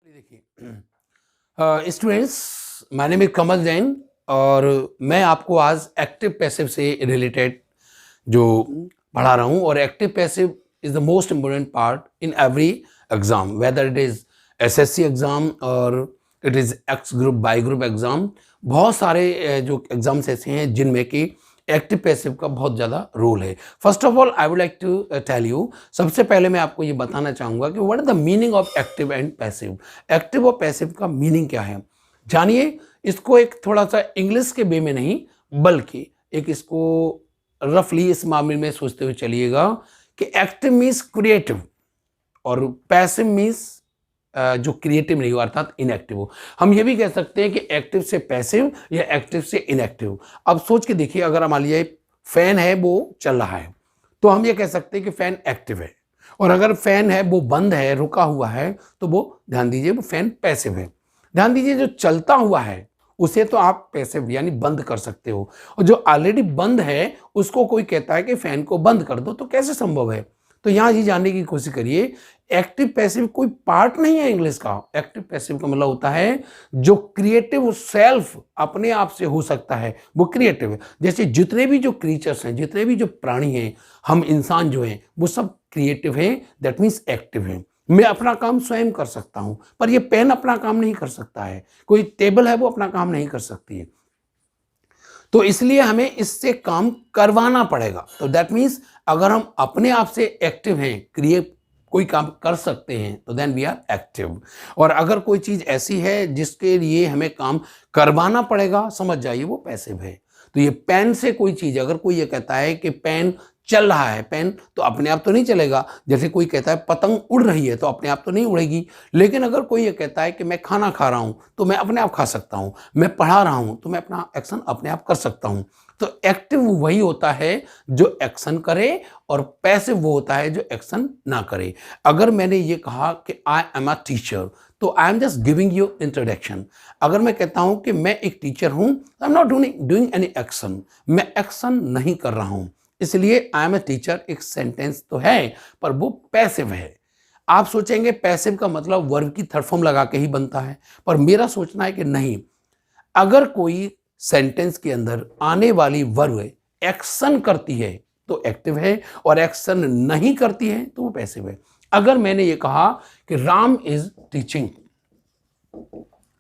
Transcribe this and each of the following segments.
देखिए students, my name is कमल जैन और मैं आपको आज एक्टिव पैसिव से रिलेटेड जो पढ़ा रहा हूँ। और active passive is the most important part in every exam, whether it is SSC exam और it is X group Y group exam. बहुत सारे जो एग्जाम्स ऐसे हैं जिनमें कि एक्टिव पैसिव का बहुत ज़्यादा रोल है। First of all I would like to tell you, सबसे पहले मैं आपको ये बताना चाहूँगा कि what is the meaning of active and passive. Active और पैसिव का मीनिंग क्या है, जानिए इसको। एक थोड़ा सा इंग्लिश के वे में नहीं, बल्कि एक इसको रफली इस मामले में सोचते हुए चलिएगा कि एक्टिव मीन्स क्रिएटिव और पैसिव मीन्स जो क्रिएटिव नहीं हो अर्थात इनएक्टिव हो। हम ये भी कह सकते हैं कि एक्टिव से पैसिव या एक्टिव से इनएक्टिव। अब सोच के देखिए, अगर मान लीजिए फैन है वो चल रहा है तो हम ये कह सकते हैं कि फैन एक्टिव है, और अगर फैन है वो बंद है, रुका हुआ है, तो वो ध्यान दीजिए वो फैन पैसिव है। ध्यान दीजिए जो चलता हुआ है उसे तो आप पैसिव यानी बंद कर सकते हो, और जो ऑलरेडी बंद है उसको कोई कहता है कि फैन को बंद कर दो, तो कैसे संभव है। तो यहां ये जानने की कोशिश करिए, एक्टिव पैसिव कोई पार्ट नहीं है इंग्लिश का। एक्टिव पैसिव का मतलब होता है जो क्रिएटिव सेल्फ अपने आप से हो सकता है वो क्रिएटिव है। जैसे जितने भी जो क्रीचर्स हैं, जितने भी जो प्राणी हैं, हम इंसान जो हैं वो सब क्रिएटिव हैं, दैट मीन्स एक्टिव हैं। मैं अपना काम स्वयं कर सकता हूं, पर ये पेन अपना काम नहीं कर सकता है, कोई टेबल है वो अपना काम नहीं कर सकती है, तो इसलिए हमें इससे काम करवाना पड़ेगा। तो दैट मीन्स अगर हम अपने आप से एक्टिव हैं, क्रिएट कोई काम कर सकते हैं, तो देन वी आर एक्टिव। और अगर कोई चीज ऐसी है जिसके लिए हमें काम करवाना पड़ेगा, समझ जाइए वो पैसिव है। तो ये पेन से कोई चीज, अगर कोई ये कहता है कि पेन चल रहा है, पेन तो अपने आप तो नहीं चलेगा। जैसे कोई कहता है पतंग उड़ रही है तो अपने आप तो नहीं उड़ेगी, लेकिन अगर कोई ये कहता है कि मैं खाना खा रहा हूं तो मैं अपने आप खा सकता हूं, मैं पढ़ा रहा हूं तो मैं अपना एक्शन अपने आप कर सकता हूं। तो एक्टिव वही होता है जो एक्शन करे, और पैसिव वो होता है जो एक्शन ना करे। अगर मैंने ये कहा कि आई एम अ टीचर, तो I am just giving you introduction. अगर मैं कहता हूं कि मैं एक टीचर हूं, I am not doing any action, मैं एक्शन नहीं कर रहा हूं, इसलिए आई एम ए टीचर एक सेंटेंस तो है पर वो पैसिव है। आप सोचेंगे पैसिव का मतलब वर्ब की थर्ड फॉर्म लगा के ही बनता है, पर मेरा सोचना है कि नहीं, अगर कोई सेंटेंस के अंदर आने वाली वर्ब एक्शन करती है तो एक्टिव है, और एक्शन नहीं करती है तो वो पैसिव है। अगर मैंने ये कहा कि Ram is teaching,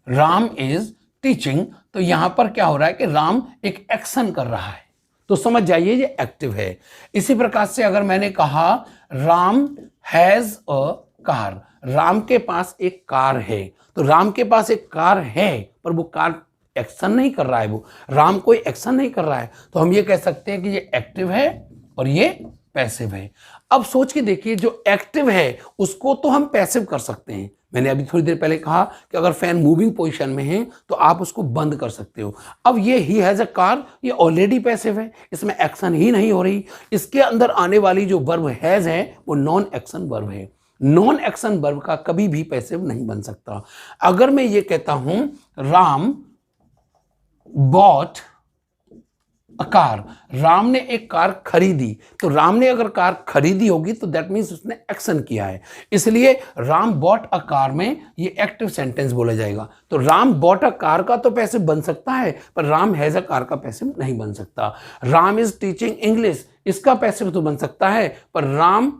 Ram is teaching, तो यहां पर क्या हो रहा है कि राम एक एक्शन कर रहा है, तो समझ जाइए ये एक्टिव है। इसी प्रकार से अगर मैंने कहा Ram has a car, Ram के पास एक कार है, तो राम के पास एक कार है पर वो कार एक्शन नहीं कर रहा है, वो राम कोई एक्शन नहीं कर रहा है, तो हम ये कह सकते हैं कि ये एक्टिव है और ये पैसिव है। अब सोच के देखिए, जो एक्टिव है उसको तो हम पैसिव कर सकते हैं। मैंने अभी थोड़ी देर पहले कहा कि अगर फैन मूविंग पोजीशन में है तो आप उसको बंद कर सकते हो। अब ये ही हैज अ कार, ये ऑलरेडी पैसिव है, इसमें एक्शन ही नहीं हो रही। इसके अंदर आने वाली जो वर्ब हैज है वो नॉन एक्शन वर्ब है। नॉन एक्शन वर्ब का कभी भी पैसिव नहीं बन सकता। अगर मैं ये कहता हूं Ram bought a car, Ram ने एक कार खरीदी, तो राम ने अगर कार खरीदी होगी तो दैट मीन्स उसने एक्शन किया है, इसलिए राम बॉट अ कार में ये एक्टिव सेंटेंस बोला जाएगा। तो राम बॉट अ कार का तो पैसिव बन सकता है, पर राम हैज अ कार का पैसिव नहीं बन सकता। राम इज टीचिंग इंग्लिश, इसका पैसिव तो बन सकता है, पर राम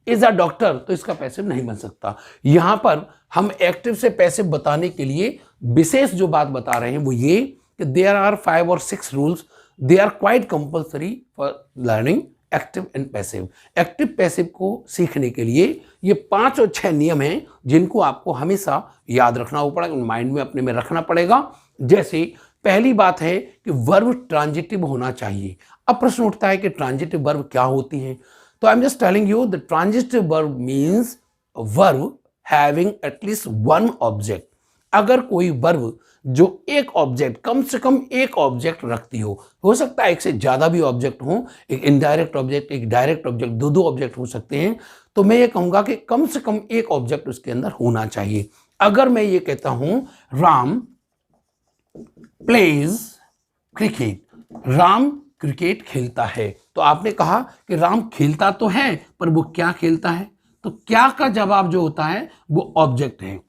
इज अ डॉक्टर तो इसका पैसिव नहीं बन सकता। यहां पर हम एक्टिव से पैसिव बताने के लिए विशेष जो बात बता रहे हैं वो ये कि देयर आर 5 और 6 rules, they are quite compulsory for learning active and passive. Active passive को सीखने के लिए ये 5 और 6 नियम हैं जिनको आपको हमेशा याद रखना पड़ेगा, माइंड में अपने में रखना पड़ेगा। जैसे पहली बात है कि वर्ब ट्रांजिटिव होना चाहिए। अब प्रश्न उठता है कि ट्रांजिटिव वर्ब क्या होती है, तो I am just telling you the transitive verb means verb having at least one object. अगर कोई वर्ब जो एक ऑब्जेक्ट, कम से कम एक ऑब्जेक्ट रखती हो सकता है एक से ज्यादा भी ऑब्जेक्ट हो, एक इनडायरेक्ट ऑब्जेक्ट, एक डायरेक्ट ऑब्जेक्ट, दो ऑब्जेक्ट हो सकते हैं, तो मैं ये कहूंगा कि कम से कम एक ऑब्जेक्ट उसके अंदर होना चाहिए। अगर मैं ये कहता हूं Ram pledge cricket, Ram cricket खेलता है, तो आपने कहा कि राम खेलता तो है पर वो क्या खेलता है, तो क्या का जवाब जो होता है वो ऑब्जेक्ट है।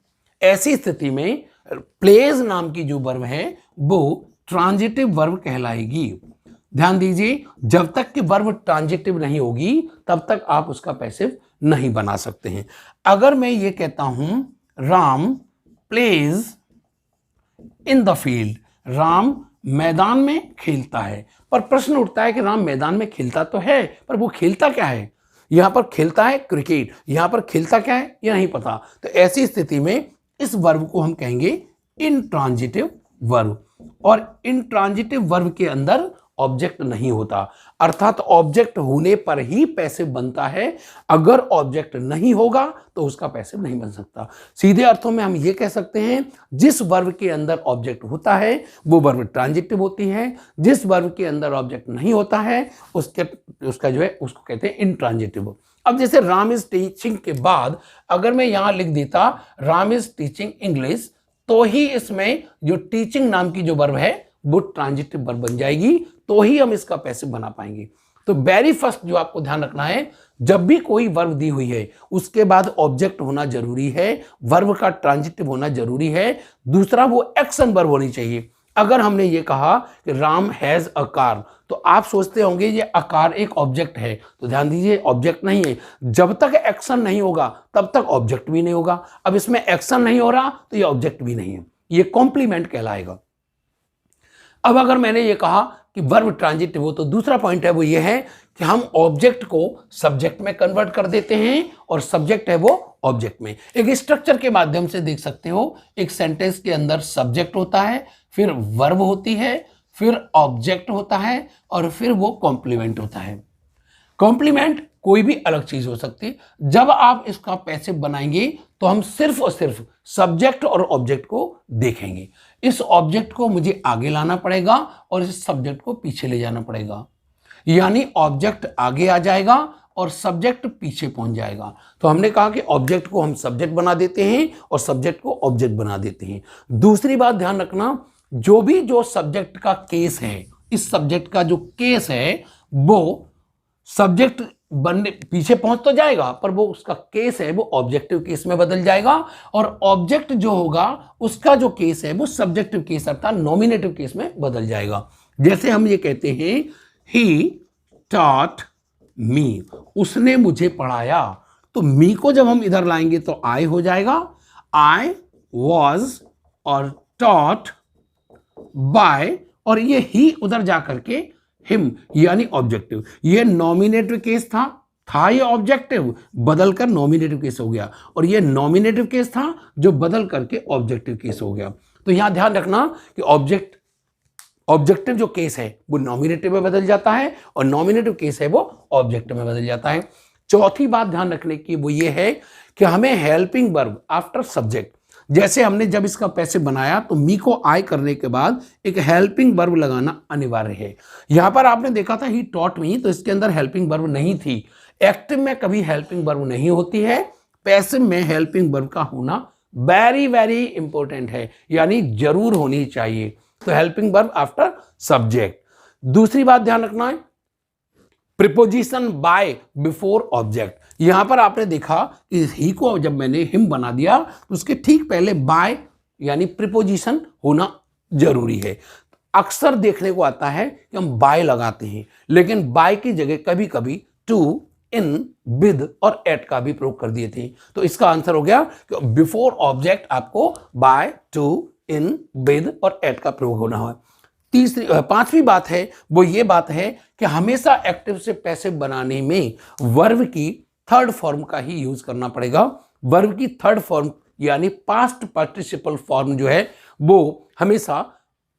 ऐसी स्थिति में प्लेज नाम की जो वर्ब है वो ट्रांजिटिव वर्ब कहलाएगी। ध्यान दीजिए, जब तक कि वर्ब ट्रांजिटिव नहीं होगी तब तक आप उसका पैसिव नहीं बना सकते हैं। अगर मैं ये कहता हूं Ram plays in the field, Ram मैदान में खेलता है, पर प्रश्न उठता है कि राम मैदान में खेलता तो है, पर वो खेलता क्या है? यहां पर खेलता है क्रिकेट, यहां पर खेलता क्या है ये नहीं पता। तो ऐसी स्थिति में इस वर्ब को हम कहेंगे इंट्रांजिटिव वर्ब, और इंट्रांजिटिव वर्ब के अंदर ऑब्जेक्ट नहीं होता, अर्थात ऑब्जेक्ट होने पर ही पैसिव बनता है। अगर ऑब्जेक्ट नहीं होगा तो उसका पैसिव नहीं बन सकता। सीधे अर्थों में हम ये कह सकते हैं जिस वर्ब के अंदर ऑब्जेक्ट होता है वो वर्ब ट्रांजिटिव होती है, जिस वर्ब के अंदर ऑब्जेक्ट नहीं होता है उसका जो है उसको कहते हैं इंट्रांजिटिव। अब जैसे राम इज टीचिंग के बाद अगर मैं यहां लिख देता राम इज टीचिंग इंग्लिश, तो ही इसमें जो टीचिंग नाम की जो वर्ब है वो ट्रांजिटिव वर्ब बन जाएगी, तो ही हम इसका पैसिव बना पाएंगे। तो वेरी फर्स्ट जो आपको ध्यान रखना है, जब भी कोई वर्ब दी हुई है उसके बाद ऑब्जेक्ट होना जरूरी है, वर्ब का ट्रांजिटिव होना जरूरी है। दूसरा, वो एक्शन वर्ब होनी चाहिए। अगर हमने ये कहा कि राम हैज अ कार, तो आप सोचते होंगे ये अ कार एक ऑब्जेक्ट है, तो ध्यान दीजिए ऑब्जेक्ट नहीं है। जब तक एक्शन नहीं होगा तब तक ऑब्जेक्ट भी नहीं होगा। अब इसमें एक्शन नहीं हो रहा तो ये ऑब्जेक्ट भी नहीं है, ये कॉम्प्लीमेंट कहलाएगा। अब अगर मैंने ये कहा कि वर्ब ट्रांजिटिव हो, तो दूसरा पॉइंट है वो ये है कि हम ऑब्जेक्ट को सब्जेक्ट में कन्वर्ट कर देते हैं और सब्जेक्ट है वो ऑब्जेक्ट में। एक स्ट्रक्चर के माध्यम से देख सकते हो, एक सेंटेंस के अंदर सब्जेक्ट होता है, फिर वर्ब होती है, फिर ऑब्जेक्ट होता है और फिर वो कॉम्प्लीमेंट होता है। कॉम्प्लीमेंट कोई भी अलग चीज हो सकती है। जब आप इसका पैसिव बनाएंगे तो हम सिर्फ और सिर्फ सब्जेक्ट और ऑब्जेक्ट को देखेंगे। इस ऑब्जेक्ट को मुझे आगे लाना पड़ेगा और इस सब्जेक्ट को पीछे ले जाना पड़ेगा, यानी ऑब्जेक्ट आगे आ जाएगा और सब्जेक्ट पीछे पहुंच जाएगा। तो हमने कहा कि ऑब्जेक्ट को हम सब्जेक्ट बना देते हैं और सब्जेक्ट को ऑब्जेक्ट बना देते हैं। दूसरी बात ध्यान रखना, जो सब्जेक्ट का केस है, इस सब्जेक्ट का जो केस है वो सब्जेक्ट बनने पीछे पहुंच तो जाएगा, पर वो उसका केस है वो ऑब्जेक्टिव केस में बदल जाएगा, और ऑब्जेक्ट जो होगा उसका जो केस है वो सब्जेक्टिव केस अर्थात नॉमिनेटिव केस में बदल जाएगा। जैसे हम ये कहते हैं ही टॉट मी, उसने मुझे पढ़ाया, तो मी को जब हम इधर लाएंगे तो आई हो जाएगा, आई वॉज और टॉट बाय, और ये ही उधर जा करके हिम यानी ऑब्जेक्टिव। ये नॉमिनेटिव केस था ये ऑब्जेक्टिव, बदलकर नॉमिनेटिव केस हो गया, और ये नॉमिनेटिव केस था जो बदल करके ऑब्जेक्टिव केस हो गया। तो यहां ध्यान रखना कि ऑब्जेक्टिव जो केस है वो नॉमिनेटिव में बदल जाता है और नॉमिनेटिव केस है वो ऑब्जेक्टिव में बदल जाता है। चौथी बात ध्यान रखने की वो ये है कि हमें हेल्पिंग वर्ब आफ्टर सब्जेक्ट, जैसे हमने जब इसका पैसिव बनाया तो मी को आई करने के बाद एक हेल्पिंग वर्ब लगाना अनिवार्य है। यहां पर आपने देखा था ही टॉट मी, तो इसके अंदर हेल्पिंग वर्ब नहीं थी। एक्टिव में कभी हेल्पिंग वर्ब नहीं होती है, पैसिव में हेल्पिंग वर्ब का होना वेरी वेरी इंपॉर्टेंट है, यानी जरूर होनी चाहिए। तो हेल्पिंग वर्ब आफ्टर सब्जेक्ट। दूसरी बात ध्यान रखना है, प्रीपोजिशन बाय बिफोर ऑब्जेक्ट। यहां पर आपने देखा कि ही को जब मैंने हिम बना दिया तो उसके ठीक पहले बाय यानी प्रीपोजिशन होना जरूरी है। अक्सर देखने को आता है कि हम बाय लगाते हैं, लेकिन बाय की जगह कभी कभी टू, इन, विद और एट का भी प्रयोग कर दिए थे। तो इसका आंसर हो गया कि बिफोर ऑब्जेक्ट आपको बाय, टू, इन, विद और एट का प्रयोग होना है। पांचवी बात है वो ये बात है कि हमेशा एक्टिव से पैसिव बनाने में वर्ब की थर्ड फॉर्म का ही यूज करना पड़ेगा। वर्ब की थर्ड फॉर्म यानी पास्ट पार्टिसिपल फॉर्म जो है वो हमेशा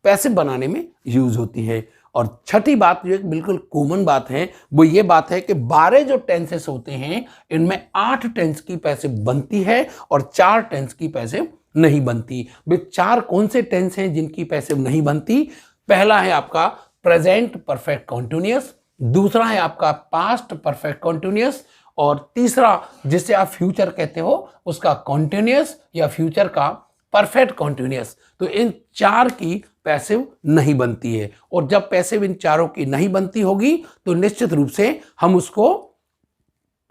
पैसिव बनाने में यूज होती है। और छठी बात जो एक बिल्कुल कॉमन बात है वो ये बात है कि 12 जो टेंसेस होते हैं इनमें 8 टेंस की पैसिव बनती है और 4 टेंस की पैसिव नहीं बनती। वे 4 कौन से टेंस हैं जिनकी पैसिव नहीं बनती? पहला है आपका प्रेजेंट परफेक्ट कॉन्टिन्यूअस, दूसरा है आपका पास्ट परफेक्ट कॉन्टिन्यूअस, और तीसरा जिसे आप फ्यूचर कहते हो उसका कॉन्टिन्यूअस या फ्यूचर का परफेक्ट कॉन्टिन्यूअस। तो इन 4 की पैसिव नहीं बनती है, और जब पैसिव इन चारों की नहीं बनती होगी तो निश्चित रूप से हम उसको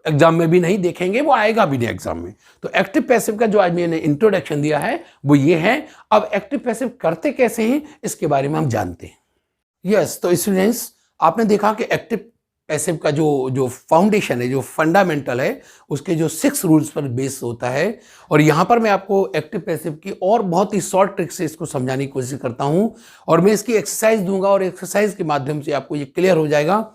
एग्जाम में भी नहीं देखेंगे, वो आएगा भी नहीं एग्जाम में। तो एक्टिव पैसिव का जो आज मैंने इंट्रोडक्शन दिया है वो ये है। अब एक्टिव पैसिव करते कैसे हैं इसके बारे में हम जानते हैं। यस, तो स्टूडेंट्स आपने देखा कि एक्टिव पैसिव का जो फाउंडेशन है, जो फंडामेंटल है, उसके जो 6 रूल्स पर बेस होता है। और यहाँ पर मैं आपको एक्टिव पैसिव की और बहुत ही शॉर्ट ट्रिक से इसको समझाने की कोशिश करता हूँ, और मैं इसकी एक्सरसाइज दूंगा और एक्सरसाइज के माध्यम से आपको ये क्लियर हो जाएगा।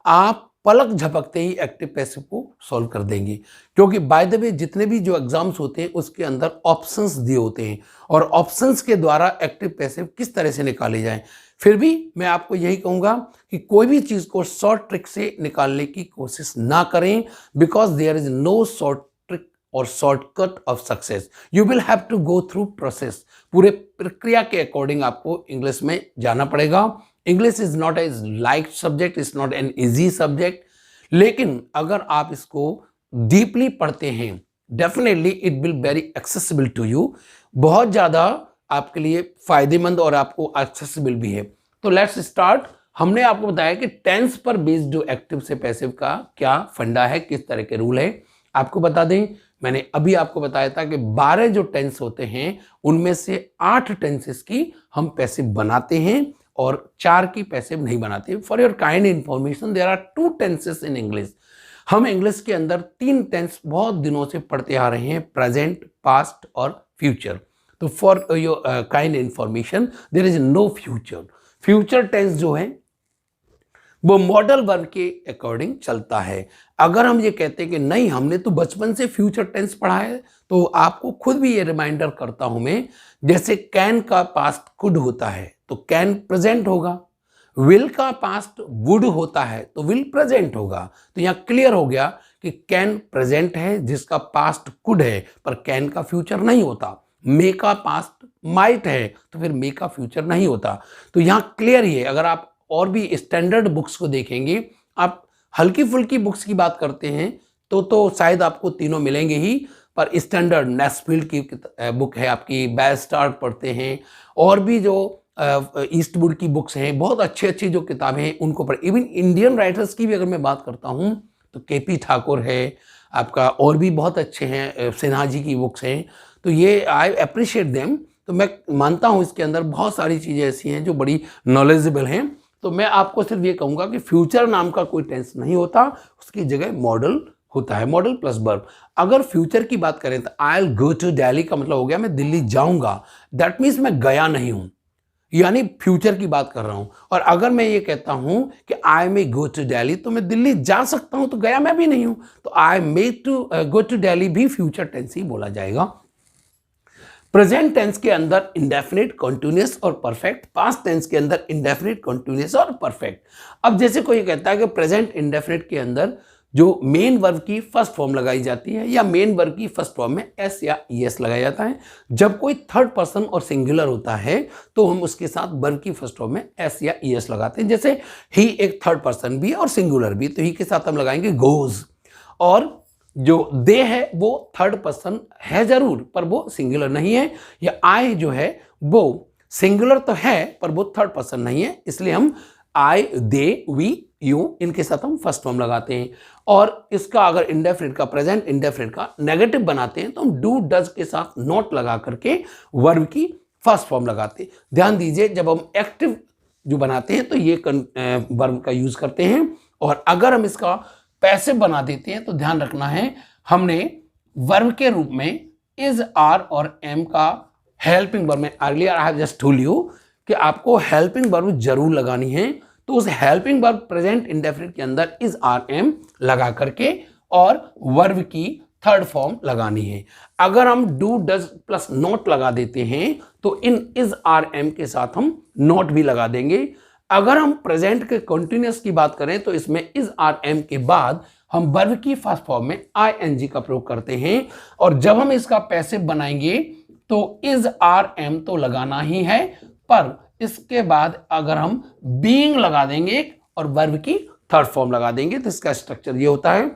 आप पलक झपकते ही एक्टिव पैसिव को सॉल्व कर देंगे, क्योंकि बाय द वे जितने भी जो एग्जाम्स होते हैं उसके अंदर ऑप्शंस दिए होते हैं, और ऑप्शंस के द्वारा एक्टिव पैसिव किस तरह से निकाले जाएं। फिर भी मैं आपको यही कहूंगा कि कोई भी चीज को शॉर्ट ट्रिक से निकालने की कोशिश ना करें, because there is no short trick और shortcut of success. You will have to go through process. पूरे प्रक्रिया के अकॉर्डिंग आपको इंग्लिश में जाना पड़ेगा। English is not a light subject, is not an easy subject, लेकिन अगर आप इसको डीपली पढ़ते हैं definitely it will very accessible to you, बहुत ज़्यादा आपके लिए फायदेमंद और आपको एक्सेसिबल भी है। तो लेट्स स्टार्ट। हमने आपको बताया कि टेंस पर बेस्ड जो एक्टिव से पैसिव का क्या फंडा है, किस तरह के रूल है। आपको बता दें, मैंने अभी आपको बताया था कि 12 जो टेंस होते हैं उनमें से 8 टेंसेस की हम पैसिव बनाते हैं और 4 की पैसिव नहीं बनाते। For your kind information, there are 2 tenses in English. हम इंग्लिश के अंदर 3 टेंस बहुत दिनों से पढ़ते आ रहे हैं, प्रेजेंट, पास्ट और फ्यूचर। तो for your kind information, there is no future. Future tense जो है वो मॉडल वर्ब के अकॉर्डिंग चलता है। अगर हम ये कहते हैं कि नहीं हमने तो बचपन से फ्यूचर टेंस पढ़ा है, तो आपको खुद भी ये रिमाइंडर करता हूं मैं, जैसे कैन का पास्ट कुड होता है तो कैन प्रेजेंट होगा, विल का पास्ट वुड होता है तो विल प्रेजेंट होगा। तो यहां क्लियर हो गया कि कैन प्रेजेंट है जिसका पास्ट कुड है, पर कैन का फ्यूचर नहीं होता। मे का पास्ट माइट है तो फिर मे का फ्यूचर नहीं होता। तो यहां क्लियर ही है। अगर आप और भी स्टैंडर्ड बुक्स को देखेंगे, आप हल्की फुल्की बुक्स की बात करते हैं तो शायद आपको तीनों मिलेंगे ही, पर स्टैंडर्ड नेस्फील्ड की बुक है आपकी, बैस्टार्ड पढ़ते हैं, और भी जो ईस्टवुड की बुक्स हैं, बहुत अच्छी अच्छी जो किताबें हैं उनको पढ़। इवन इंडियन राइटर्स की भी अगर मैं बात करता हूँ तो केपी ठाकुर है आपका, और भी बहुत अच्छे हैं, सिन्हा जी की बुक्स हैं। तो ये आई अप्रिशिएट देम। तो मैं मानता हूँ इसके अंदर बहुत सारी चीज़ें ऐसी हैं जो बड़ी नॉलेजेबल हैं। तो मैं आपको सिर्फ ये कहूँगा कि फ्यूचर नाम का कोई टेंस नहीं होता, उसकी जगह मॉडल होता है, मॉडल प्लस वर्ब। अगर फ्यूचर की बात करें तो I will go to Delhi का मतलब हो गया मैं दिल्ली जाऊंगा, दैट मीन्स मैं गया नहीं हूं, यानी फ्यूचर की बात कर रहा हूं। और अगर मैं ये कहता हूं कि आई मे गो टू दिल्ली, तो मैं दिल्ली जा सकता हूं, तो गया मैं भी नहीं हूं। तो आई मे टू गो टू दिल्ली भी फ्यूचर टेंस ही बोला जाएगा। प्रेजेंट टेंस के अंदर इंडेफिनिट, कॉन्टिन्यूअस और परफेक्ट, पास्ट टेंस के अंदर इंडेफिनिट, कॉन्टिन्यूअस और परफेक्ट। अब जैसे कोई कहता है कि प्रेजेंट इंडेफिनिट के अंदर जो मेन वर्ब की फर्स्ट फॉर्म लगाई जाती है, या मेन वर्ब की फर्स्ट फॉर्म में एस या ईएस लगाया जाता है। जब कोई थर्ड पर्सन और सिंगुलर होता है तो हम उसके साथ वर्ब की फर्स्ट फॉर्म में एस या ईएस लगाते हैं। जैसे ही एक थर्ड पर्सन भी और सिंगुलर भी, तो ही के साथ हम लगाएंगे गोज। और जो दे है वो थर्ड पर्सन है जरूर, पर वो सिंगुलर नहीं है। या आई जो है वो सिंगुलर तो है पर वो थर्ड पर्सन नहीं है, इसलिए हम आई, दे, वी, यू इनके साथ हम फर्स्ट फॉर्म लगाते हैं। और इसका अगर इंडेफिनिट का, प्रेजेंट इंडेफिनिट का नेगेटिव बनाते हैं तो हम डू डज के साथ नॉट लगा करके वर्ब की फर्स्ट फॉर्म लगाते हैं। ध्यान दीजिए, जब हम एक्टिव जो बनाते हैं तो ये वर्ब का यूज करते हैं, और अगर हम इसका पैसिव बना देते हैं तो ध्यान रखना है, हमने वर्ब के रूप में इज, आर और एम का हेल्पिंग वर्ब में, earlier I have just told you कि आपको हेल्पिंग वर्ब जरूर लगानी है। तो उस हेल्पिंग वर्ब प्रेजेंट इंडेफिनिट के अंदर इज, आर, एम लगा करके और वर्ब की थर्ड फॉर्म लगानी है। अगर हम डू डज प्लस नॉट लगा देते हैं तो इन इज, आर, एम के साथ हम नॉट भी लगा देंगे। अगर हम प्रेजेंट के कंटिन्यूअस की बात करें तो इसमें इज, आर, एम के बाद हम वर्ब की फर्स्ट फॉर्म में आईएनजी का प्रयोग करते हैं। और जब हम इसका पैसिव बनाएंगे तो इज, आर, एम तो लगाना ही है, पर इसके बाद अगर हम बीइंग लगा देंगे और वर्ब की थर्ड फॉर्म लगा देंगे तो इसका स्ट्रक्चर ये होता है।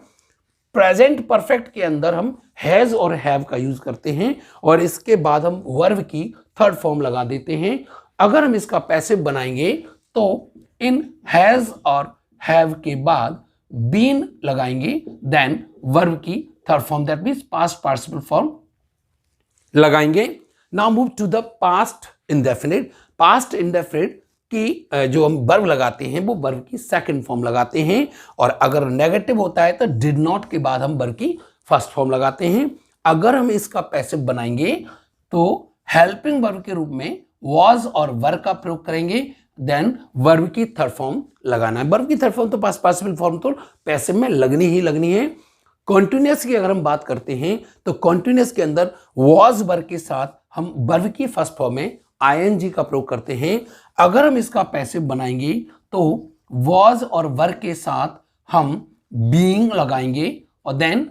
प्रेजेंट परफेक्ट के अंदर हम हैज और हैव का यूज करते हैं और इसके बाद हम वर्ब की थर्ड फॉर्म लगा देते हैं। अगर हम इसका पैसिव बनाएंगे तो इन हैज और हैव के बाद बीन लगाएंगे, देन वर्ब की third form that means past participle form लगाएंगे। Now move to the past indefinite. Past indefinite की जो हम वर्ब लगाते हैं वो वर्ब की सेकंड फॉर्म लगाते हैं, और अगर नेगेटिव होता है तो डिड नॉट के बाद हम वर्ब की फर्स्ट फॉर्म लगाते हैं। अगर हम इसका पैसिव बनाएंगे तो हेल्पिंग वर्ब के रूप में वॉज और वर का प्रयोग करेंगे, देन वर्ब की थर्ड फॉर्म लगाना है। वर्ब की थर्ड फॉर्म तो पास्ट पार्टिसिपल फॉर्म तो पैसिव में लगनी ही लगनी है। कॉन्टिन्यूअस की अगर हम बात करते हैं तो कॉन्टिन्यूअस के अंदर वॉज वर्ब के साथ हम वर्ब की फर्स्ट फॉर्म में आईएनजी का प्रयोग करते हैं। अगर हम इसका पैसिव बनाएंगे तो वॉज और वर्ब के साथ हम बीइंग लगाएंगे और देन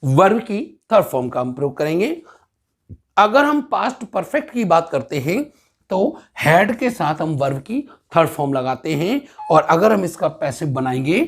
वर्ब की थर्ड फॉर्म का हम प्रयोग करेंगे। अगर हम पास्ट परफेक्ट की बात करते हैं तो हैड के साथ हम वर्ब की थर्ड फॉर्म लगाते हैं, और अगर हम इसका पैसिव बनाएंगे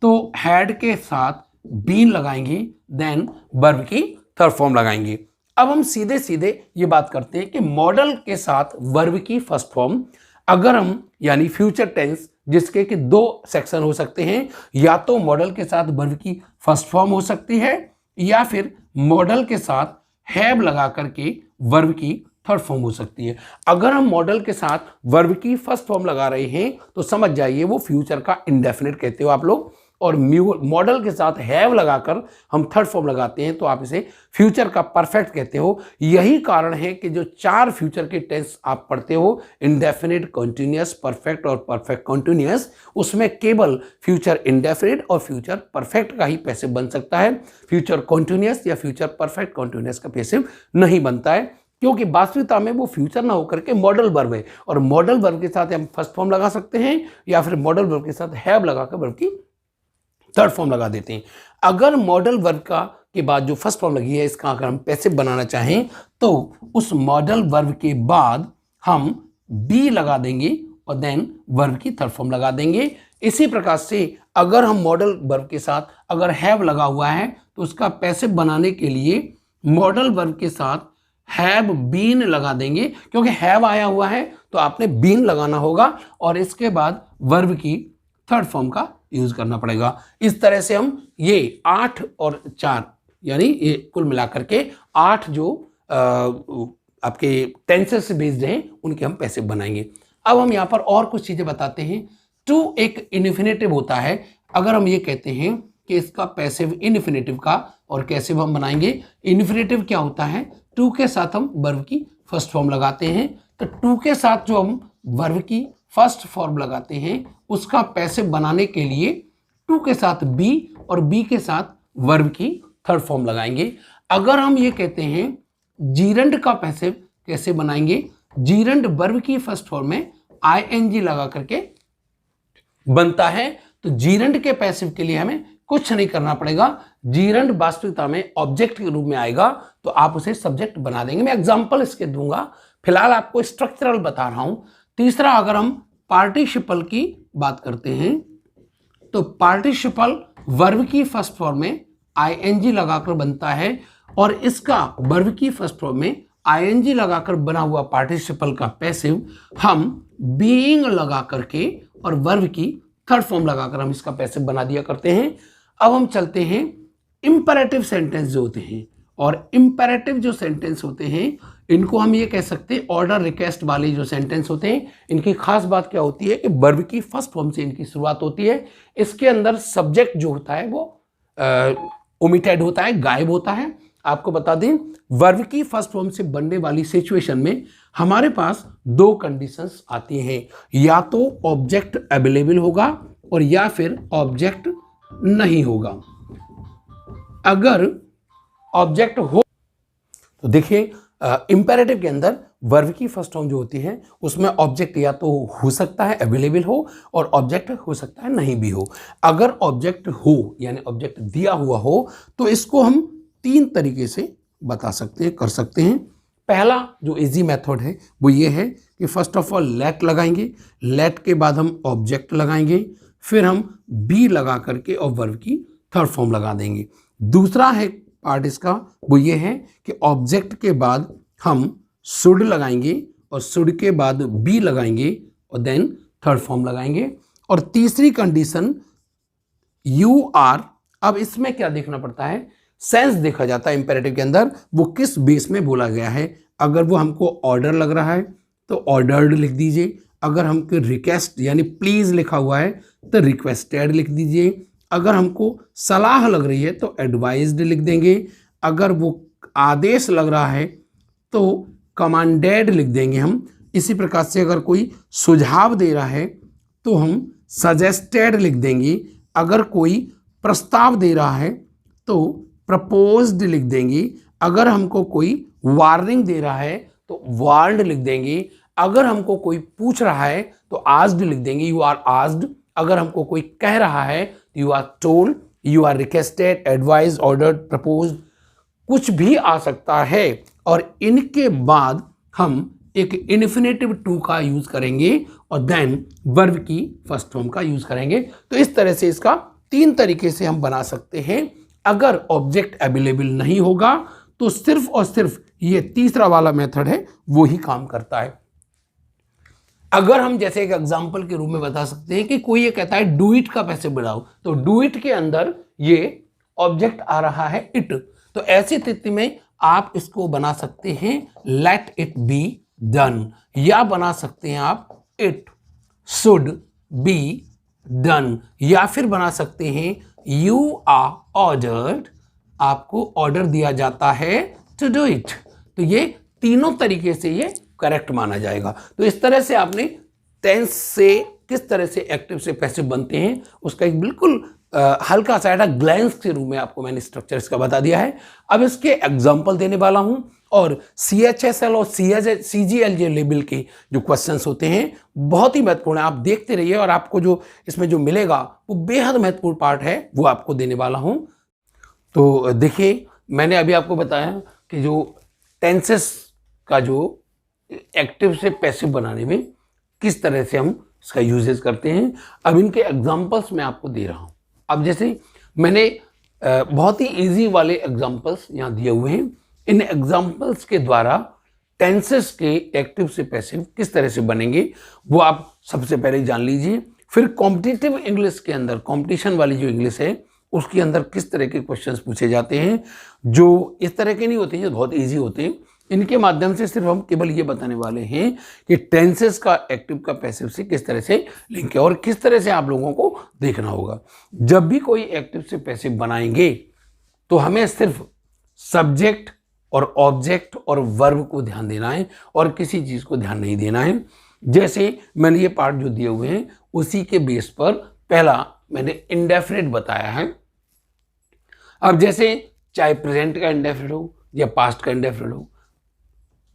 तो हैड के साथ बीन लगाएंगे, देन वर्ब की थर्ड फॉर्म लगाएंगे। अब हम सीधे सीधे ये बात करते हैं कि मॉडल के साथ वर्ब की फर्स्ट फॉर्म, अगर हम यानी फ्यूचर टेंस जिसके कि दो सेक्शन हो सकते हैं, या तो मॉडल के साथ वर्ब की फर्स्ट फॉर्म हो सकती है या फिर मॉडल के साथ हैव लगा करके वर्ब की थर्ड फॉर्म हो सकती है। अगर हम मॉडल के साथ वर्ब की फर्स्ट फॉर्म लगा रहे हैं तो समझ जाइए वो फ्यूचर का इंडेफिनिट कहते हो आप लोग, और मॉडल के साथ हैव लगाकर हम थर्ड फॉर्म लगाते हैं तो आप इसे फ्यूचर का परफेक्ट कहते हो। यही कारण है कि जो चार फ्यूचर के टेंस आप पढ़ते हो, इंडेफिनिट, कॉन्टिन्यूअस, परफेक्ट और परफेक्ट कॉन्टिन्यूअस, उसमें केवल फ्यूचर इंडेफिनिट और फ्यूचर परफेक्ट का ही पैसिव बन सकता है। फ्यूचर कॉन्टिन्यूअस या फ्यूचर परफेक्ट कॉन्टिन्यूअस का पैसिव नहीं बनता है, क्योंकि वास्तविकता में वो फ्यूचर ना होकर के मॉडल वर्ब है, और मॉडल वर्ब के साथ हम फर्स्ट फॉर्म लगा सकते हैं या फिर मॉडल वर्ब के साथ हैव लगाकर वर्ब की थर्ड फॉर्म लगा देते हैं। अगर मॉडल वर्ब का के बाद जो फर्स्ट फॉर्म लगी है इसका अगर हम पैसिव बनाना चाहें तो उस मॉडल वर्ब के बाद हम बी लगा देंगे और देन वर्ब की थर्ड फॉर्म लगा देंगे। इसी प्रकार से अगर हम मॉडल वर्ब के साथ अगर हैव लगा हुआ है तो उसका पैसिव बनाने के लिए मॉडल वर्ब के साथ हैव बीन लगा देंगे, क्योंकि हैव आया हुआ है तो आपने बीन लगाना होगा और इसके बाद वर्ब की थर्ड फॉर्म का यूज करना पड़ेगा। इस तरह से हम ये 8 और 4 यानी ये कुल मिलाकर के 8 जो आपके टेंसेस से बेस्ड हैं उनके हम पैसिव बनाएंगे। अब हम यहाँ पर और कुछ चीजें बताते हैं। टू एक इन्फिनेटिव होता है। अगर हम ये कहते हैं कि इसका पैसिव इन्फिनेटिव का और कैसे हम बनाएंगे, इन्फिनेटिव क्या होता है, टू के साथ हम वर्ब की फर्स्ट फॉर्म लगाते हैं, तो टू के साथ जो हम वर्ब की फर्स्ट फॉर्म लगाते हैं उसका पैसिव बनाने के लिए टू के साथ बी और बी के साथ वर्ब की थर्ड फॉर्म लगाएंगे। अगर हम ये कहते हैं जीरंड का पैसिव कैसे बनाएंगे, जीरंड वर्ब की फर्स्ट फॉर्म में आईएनजी लगा करके बनता है, तो जीरंड के पैसिव के लिए हमें कुछ नहीं करना पड़ेगा। जीरंड वास्तविकता में ऑब्जेक्ट के रूप में आएगा तो आप उसे सब्जेक्ट बना देंगे। मैं एग्जांपल इसके दूंगा, फिलहाल आपको स्ट्रक्चरल बता रहा हूं। तीसरा, अगर हम पार्टिसिपल की बात करते हैं तो पार्टिसिपल वर्ब की फर्स्ट फॉर्म में आईएनजी लगाकर बनता है, और इसका वर्ब की फर्स्ट फॉर्म में आईएनजी लगाकर बना हुआ पार्टिसिपल का पैसिव हम बीइंग लगा करके और वर्ब की थर्ड फॉर्म लगाकर हम इसका पैसिव बना दिया करते हैं। अब हम चलते हैं इंपेरेटिव सेंटेंस जो होते हैं, और इंपेरेटिव जो सेंटेंस होते हैं इनको हम ये कह सकते हैं ऑर्डर रिक्वेस्ट वाले जो सेंटेंस होते हैं। इनकी खास बात क्या होती है कि वर्ब की फर्स्ट फॉर्म से इनकी शुरुआत होती है। इसके अंदर सब्जेक्ट जो होता है वो ओमिटेड होता है, गायब होता है। आपको बता दें, वर्ब की फर्स्ट फॉर्म से बनने वाली सिचुएशन में हमारे पास दो कंडीशंस आती हैं, या तो ऑब्जेक्ट अवेलेबल होगा और या फिर ऑब्जेक्ट नहीं होगा। अगर ऑब्जेक्ट हो तो देखिए इंपेरेटिव के अंदर वर्ब की फर्स्ट फॉर्म जो होती है उसमें ऑब्जेक्ट या तो हो सकता है अवेलेबल हो और ऑब्जेक्ट हो सकता है नहीं भी हो। अगर ऑब्जेक्ट हो यानी ऑब्जेक्ट दिया हुआ हो तो इसको हम तीन तरीके से बता सकते हैं, कर सकते हैं। पहला जो इजी मेथड है वो ये है कि फर्स्ट ऑफ ऑल लेट लगाएंगे, लेट के बाद हम ऑब्जेक्ट लगाएंगे, फिर हम बी लगा करके और वर्ब की थर्ड फॉर्म लगा देंगे। दूसरा है पार्ट इसका वो ये है कि ऑब्जेक्ट के बाद हम शुड लगाएंगे और शुड के बाद बी लगाएंगे और देन थर्ड फॉर्म लगाएंगे। और तीसरी कंडीशन यू आर, अब इसमें क्या देखना पड़ता है, सेंस देखा जाता है इंपेरेटिव के अंदर, वो किस बेस में बोला गया है। अगर वो हमको ऑर्डर लग रहा है तो ऑर्डर्ड लिख दीजिए, अगर हमको रिक्वेस्ट यानी प्लीज लिखा हुआ है तो रिक्वेस्टेड लिख दीजिए, अगर हमको सलाह लग रही है तो एडवाइज्ड लिख देंगे, अगर वो आदेश लग रहा है तो कमांडेड लिख देंगे हम। इसी प्रकार से अगर कोई सुझाव दे रहा है तो हम सजेस्टेड लिख देंगे, अगर कोई प्रस्ताव दे रहा है तो प्रपोज्ड लिख देंगे, अगर हमको कोई वार्निंग दे रहा है तो वार्नड लिख देंगे, अगर हमको कोई पूछ रहा है तो आस्क्ड लिख देंगे, यू आर आस्क्ड, अगर हमको कोई कह रहा है तो you are told, you are requested, advise, ordered, proposed, कुछ भी आ सकता है। और इनके बाद हम एक इन्फिनेटिव टू का यूज करेंगे और देन वर्ब की फर्स्ट फॉर्म का यूज करेंगे। तो इस तरह से इसका 3 तरीके से हम बना सकते हैं। अगर ऑब्जेक्ट अवेलेबल नहीं होगा तो सिर्फ और सिर्फ ये तीसरा वाला मेथड है वो ही काम करता है। अगर हम जैसे एक एग्जांपल के रूप में बता सकते हैं कि कोई ये कहता है डू इट का पैसे बढ़ाओ, तो डू इट के अंदर ये ऑब्जेक्ट आ रहा है इट, तो ऐसी स्थिति में आप इसको बना सकते हैं लेट इट बी डन, या बना सकते हैं आप इट शुड बी डन, या फिर बना सकते हैं यू आर ऑर्डर्ड, आपको ऑर्डर दिया जाता है टू डू इट। तो ये तीनों तरीके से ये करेक्ट माना जाएगा। तो इस तरह से आपने टेंस से किस तरह से एक्टिव से पैसिव बनते हैं उसका एक बिल्कुल हल्का सा ग्लैंस के रूप में आपको मैंने स्ट्रक्चर इसका बता दिया है। अब इसके एग्जांपल देने वाला हूं और CHSL और CGL लेवल के जो क्वेश्चंस होते हैं बहुत ही महत्वपूर्ण है, आप देखते रहिए और आपको जो इसमें जो मिलेगा वो बेहद महत्वपूर्ण पार्ट है वो आपको देने वाला हूं। तो देखिए मैंने अभी आपको बताया कि जो टेंसेस का जो एक्टिव से पैसिव बनाने में किस तरह से हम इसका यूजेस करते हैं, अब इनके एग्जांपल्स मैं आपको दे रहा हूं। अब जैसे मैंने बहुत ही इजी वाले एग्जांपल्स यहाँ दिए हुए हैं, इन एग्जांपल्स के द्वारा टेंसेस के एक्टिव से पैसिव किस तरह से बनेंगे वो आप सबसे पहले जान लीजिए। फिर कॉम्पिटिटिव इंग्लिश के अंदर, कॉम्पिटिशन वाली जो इंग्लिश है उसके अंदर किस तरह के क्वेश्चंस पूछे जाते हैं जो इस तरह के नहीं होते हैं, जो बहुत इजी होते हैं। इनके माध्यम से सिर्फ हम केवल ये बताने वाले हैं कि टेंसेस का एक्टिव का पैसिव से किस तरह से लिंक है और किस तरह से आप लोगों को देखना होगा। जब भी कोई एक्टिव से पैसिव बनाएंगे तो हमें सिर्फ सब्जेक्ट और ऑब्जेक्ट और वर्ब को ध्यान देना है और किसी चीज को ध्यान नहीं देना है। जैसे मैंने ये पार्ट जो दिए हुए हैं उसी के बेस पर पहला मैंने इंडेफिनिट बताया है। अब जैसे चाहे प्रेजेंट का इंडेफिनिट हो या पास्ट का इंडेफिनिट हो,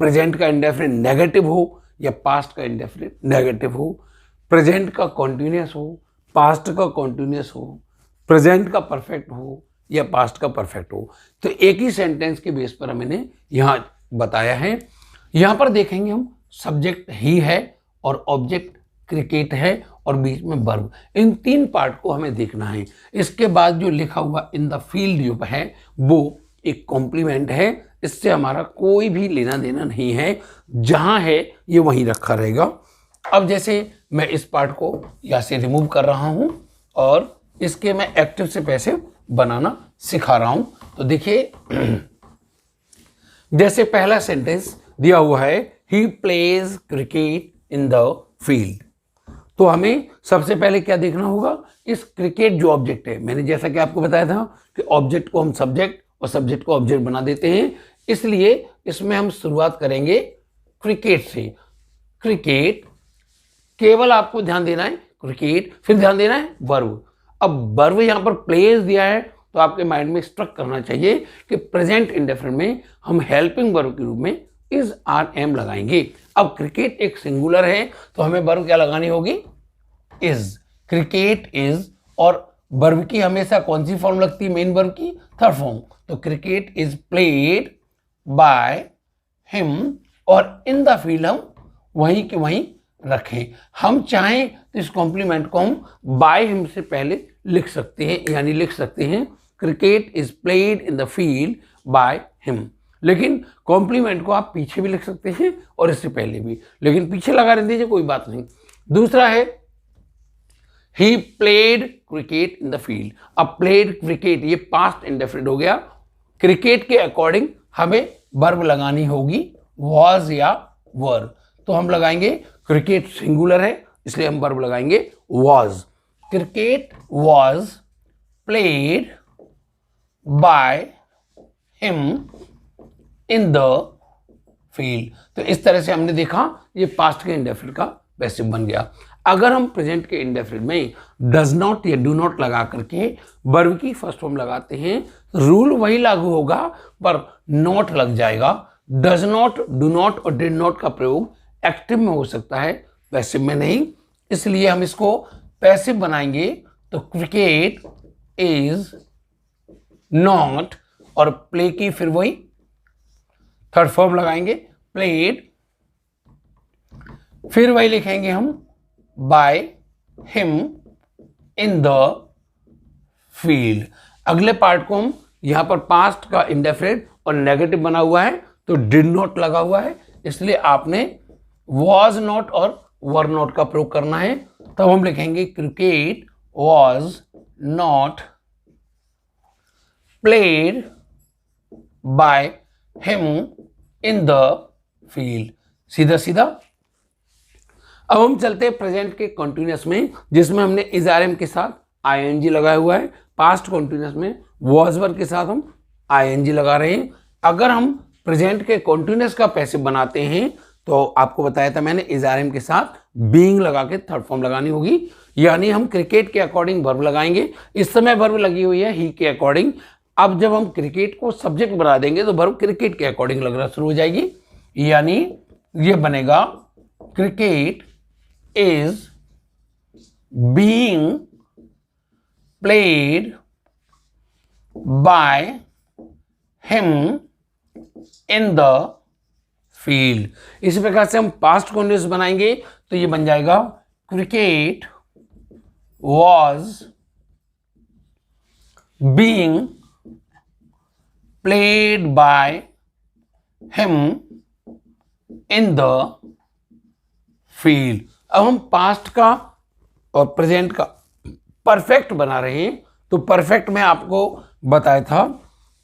प्रेजेंट का इंडेफिनिट नेगेटिव हो या पास्ट का इंडेफिनिट नेगेटिव हो, प्रेजेंट का कॉन्टिन्यूअस हो, पास्ट का कॉन्टिन्यूअस हो, प्रेजेंट का परफेक्ट हो या पास्ट का परफेक्ट हो, तो एक ही सेंटेंस के बेस पर मैंने यहाँ बताया है। यहाँ पर देखेंगे हम सब्जेक्ट ही है और ऑब्जेक्ट क्रिकेट है और बीच में वर्ब, इन 3 पार्ट को हमें देखना है। इसके बाद जो लिखा हुआ इन द फील्ड जो है वो एक कॉम्प्लीमेंट है, इससे हमारा कोई भी लेना देना नहीं है, जहां है ये वहीं रखा रहेगा। अब जैसे मैं इस पार्ट को यहाँ से रिमूव कर रहा हूं और इसके मैं एक्टिव से पैसिव बनाना सिखा रहा हूं। तो देखिए जैसे पहला सेंटेंस दिया हुआ है he plays cricket in the field, तो हमें सबसे पहले क्या देखना होगा, इस क्रिकेट जो ऑब्जेक्ट है, मैंने जैसा कि आपको बताया था कि ऑब्जेक्ट को हम सब्जेक्ट और सब्जेक्ट को ऑब्जेक्ट बना देते हैं, इसलिए इसमें हम शुरुआत करेंगे क्रिकेट से। क्रिकेट, केवल आपको ध्यान देना है क्रिकेट, फिर ध्यान देना है वर्ब। अब वर्ब यहां पर प्लेस दिया है तो आपके माइंड में स्ट्रक करना चाहिए कि प्रेजेंट इंडेफिनिट में हम हेल्पिंग वर्ब के रूप में इज आर एम लगाएंगे। अब क्रिकेट एक सिंगुलर है तो हमें वर्ब क्या लगानी होगी, इज। क्रिकेट इज, और वर्ब की हमेशा कौन सी फॉर्म लगती है, मेन वर्ब की थर्ड फॉर्म, तो cricket is played by him, और इन द फील्ड हम वहीं के वहीं रखें। हम चाहें तो इस कॉम्प्लीमेंट को हम बाय हिम से पहले लिख सकते हैं, यानी लिख सकते हैं cricket is played in the field by him, लेकिन कॉम्प्लीमेंट को आप पीछे भी लिख सकते हैं और इससे पहले भी, लेकिन पीछे लगा दीजिए कोई बात नहीं। दूसरा है he played cricket in the field. अब प्लेड क्रिकेट ये पास्ट इंडेफिनिट हो गया। क्रिकेट के अकॉर्डिंग हमें वर्ब लगानी होगी वॉज या वर। तो हम लगाएंगे क्रिकेट सिंगुलर है इसलिए हम वर्ब लगाएंगे was. Cricket was played by him in the field. तो इस तरह से हमने देखा ये पास्ट के इंडेफिनिट का पैसिव बन गया। अगर हम प्रेजेंट के इंडेफिनिट में डज नॉट या डू नॉट लगा करके वर्ब की फर्स्ट फॉर्म लगाते हैं, रूल वही लागू होगा पर नॉट लग जाएगा। डज नॉट, डू नॉट और डिड नॉट का प्रयोग एक्टिव में हो सकता है, पैसिव में नहीं। इसलिए हम इसको पैसिव बनाएंगे तो क्रिकेट इज नॉट और प्ले की फिर वही थर्ड फॉर्म लगाएंगे प्लेड, फिर वही लिखेंगे हम bye him in the field. अगले पार्ट को हम यहां पर पास्ट का इंडेफिनिट और नेगेटिव बना हुआ है तो डिड नॉट लगा हुआ है, इसलिए आपने वॉज नॉट और वर नॉट का प्रयोग करना है। तब हम लिखेंगे cricket was not played by him in the field. सीधा सीधा। अब हम चलते हैं प्रेजेंट के कॉन्टिन्यूअस में, जिसमें हमने इज आर एम के साथ आईएनजी लगाया हुआ है। पास्ट कॉन्टिन्यूअस में वॉज वर के साथ हम आईएनजी लगा रहे हैं। अगर हम प्रेजेंट के कॉन्टिन्यूअस का पैसिव बनाते हैं तो आपको बताया था मैंने इज आर एम के साथ बीइंग लगा के थर्ड फॉर्म लगानी होगी, यानी हम क्रिकेट के अकॉर्डिंग वर्ब लगाएंगे। इस समय वर्ब लगी हुई है ही के अकॉर्डिंग। अब जब हम क्रिकेट को सब्जेक्ट बना देंगे तो वर्ब क्रिकेट के अकॉर्डिंग लगना शुरू हो जाएगी, यानी ये बनेगा cricket is being played by him in the field. इसी प्रकार से हम पास्ट कॉन्टिन्यूअस बनाएंगे तो ये बन जाएगा cricket was being played by him in the field. अब हम पास्ट का और प्रेजेंट का परफेक्ट बना रहे हैं तो परफेक्ट में आपको बताया था